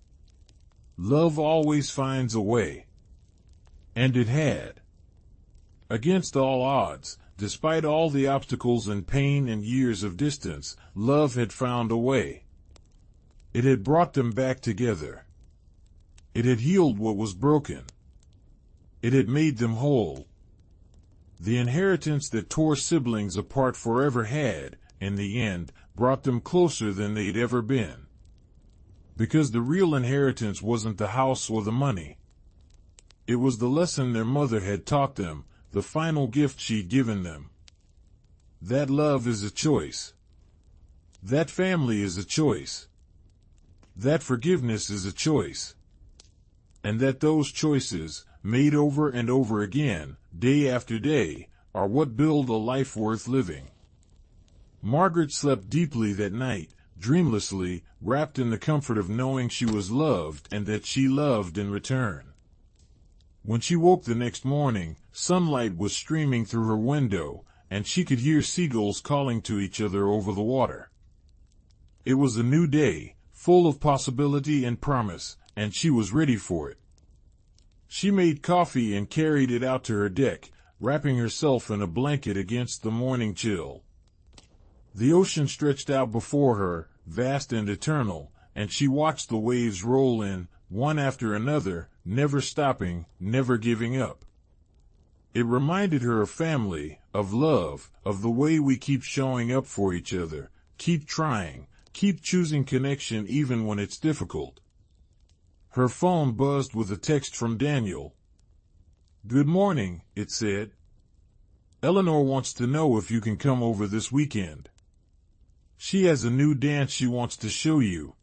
Love always finds a way." And it had. Against all odds, despite all the obstacles and pain and years of distance, love had found a way. It had brought them back together. It had healed what was broken. It had made them whole. The inheritance that tore siblings apart forever had, in the end, brought them closer than they'd ever been. Because the real inheritance wasn't the house or the money. It was the lesson their mother had taught them, the final gift she'd given them. That love is a choice. That family is a choice. That forgiveness is a choice. And that those choices, made over and over again, day after day, are what build a life worth living. Margaret slept deeply that night, dreamlessly, wrapped in the comfort of knowing she was loved and that she loved in return. When she woke the next morning, sunlight was streaming through her window, and she could hear seagulls calling to each other over the water. It was a new day, full of possibility and promise, and she was ready for it. She made coffee and carried it out to her deck, wrapping herself in a blanket against the morning chill. The ocean stretched out before her, vast and eternal, and she watched the waves roll in, one after another, never stopping, never giving up. It reminded her of family, of love, of the way we keep showing up for each other, keep trying, keep choosing connection even when it's difficult. Her phone buzzed with a text from Daniel. "Good morning," it said. "Eleanor wants to know if you can come over this weekend. She has a new dance she wants to show you.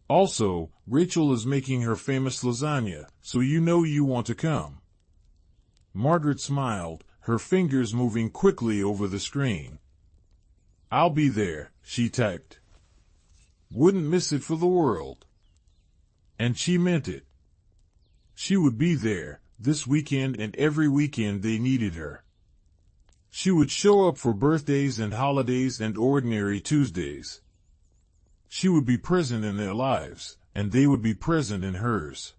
Also, Rachel is making her famous lasagna, so you know you want to come." Margaret smiled, her fingers moving quickly over the screen. "I'll be there," she typed. "Wouldn't miss it for the world." And she meant it. She would be there, this weekend and every weekend they needed her. She would show up for birthdays and holidays and ordinary Tuesdays. She would be present in their lives, and they would be present in hers.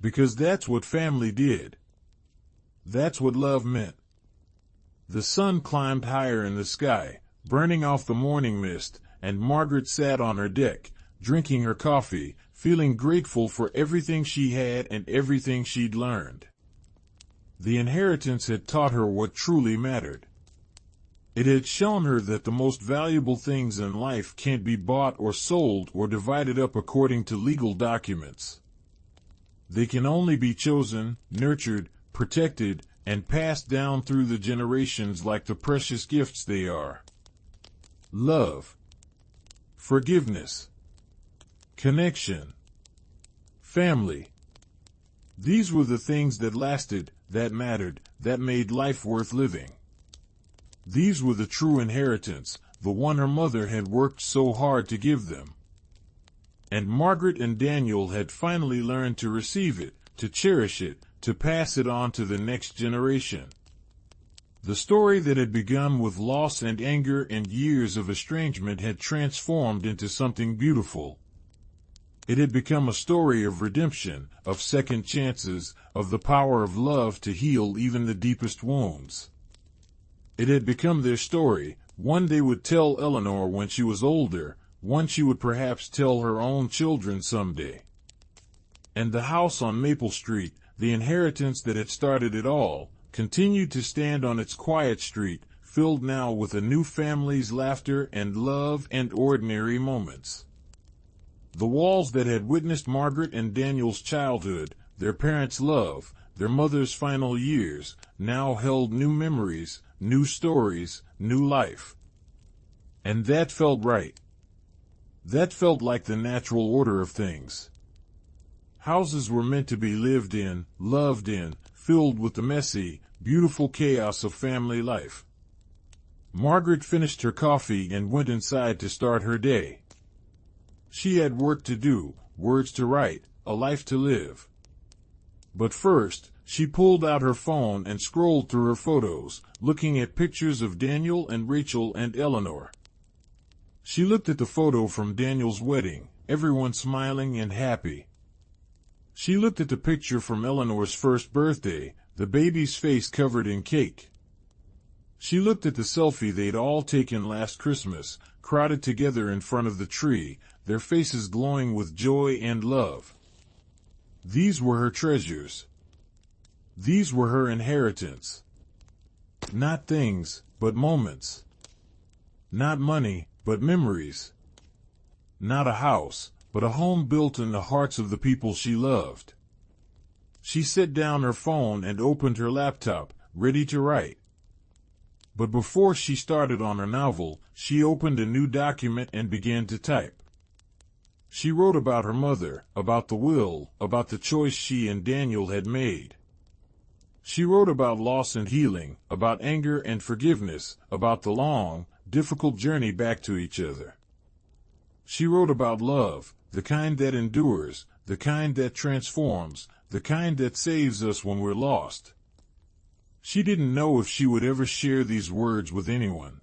Because that's what family did. That's what love meant. The sun climbed higher in the sky, burning off the morning mist, and Margaret sat on her deck, drinking her coffee, feeling grateful for everything she had and everything she'd learned. The inheritance had taught her what truly mattered. It had shown her that the most valuable things in life can't be bought or sold or divided up according to legal documents. They can only be chosen, nurtured, protected, and passed down through the generations like the precious gifts they are. Love, forgiveness, connection, family. These were the things that lasted, that mattered, that made life worth living. These were the true inheritance, the one her mother had worked so hard to give them. And Margaret and Daniel had finally learned to receive it, to cherish it, to pass it on to the next generation. The story that had begun with loss and anger and years of estrangement had transformed into something beautiful. It had become a story of redemption, of second chances, of the power of love to heal even the deepest wounds. It had become their story, one they would tell Eleanor when she was older, one she would perhaps tell her own children someday. And the house on Maple Street, the inheritance that had started it all, continued to stand on its quiet street, filled now with a new family's laughter and love and ordinary moments. The walls that had witnessed Margaret and Daniel's childhood, their parents' love, their mother's final years, now held new memories, new stories, new life. And that felt right. That felt like the natural order of things. Houses were meant to be lived in, loved in, filled with the messy, beautiful chaos of family life. Margaret finished her coffee and went inside to start her day. She had work to do, words to write, a life to live. But first, she pulled out her phone and scrolled through her photos, looking at pictures of Daniel and Rachel and Eleanor. She looked at the photo from Daniel's wedding, everyone smiling and happy. She looked at the picture from Eleanor's first birthday, the baby's face covered in cake. She looked at the selfie they'd all taken last Christmas, crowded together in front of the tree, their faces glowing with joy and love. These were her treasures. These were her inheritance. Not things, but moments. Not money, but memories. Not a house, but a home built in the hearts of the people she loved. She set down her phone and opened her laptop, ready to write. But before she started on her novel, she opened a new document and began to type. She wrote about her mother, about the will, about the choice she and Daniel had made. She wrote about loss and healing, about anger and forgiveness, about the long, difficult journey back to each other. She wrote about love, the kind that endures, the kind that transforms, the kind that saves us when we're lost. She didn't know if she would ever share these words with anyone.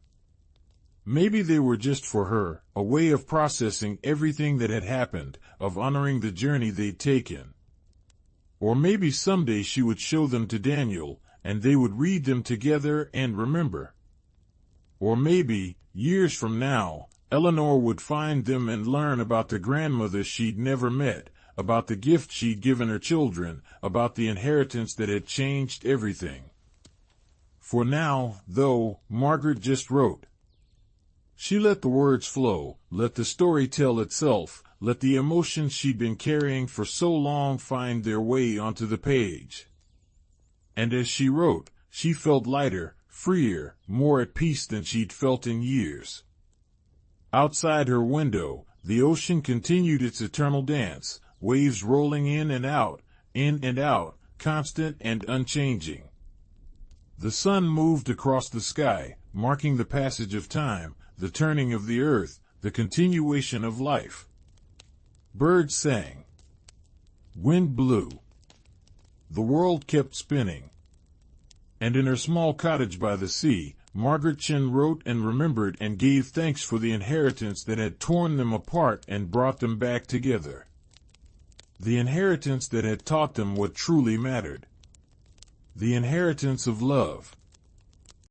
Maybe they were just for her, a way of processing everything that had happened, of honoring the journey they'd taken. Or maybe someday she would show them to Daniel, and they would read them together and remember. Or maybe, years from now, Eleanor would find them and learn about the grandmother she'd never met, about the gift she'd given her children, about the inheritance that had changed everything. For now, though, Margaret just wrote. She let the words flow, let the story tell itself, let the emotions she'd been carrying for so long find their way onto the page. And as she wrote, she felt lighter, freer, more at peace than she'd felt in years. Outside her window, the ocean continued its eternal dance, waves rolling in and out, constant and unchanging. The sun moved across the sky, marking the passage of time, the turning of the earth, the continuation of life. Birds sang. Wind blew. The world kept spinning. And in her small cottage by the sea, Margaret Chin wrote and remembered and gave thanks for the inheritance that had torn them apart and brought them back together. The inheritance that had taught them what truly mattered. The inheritance of love.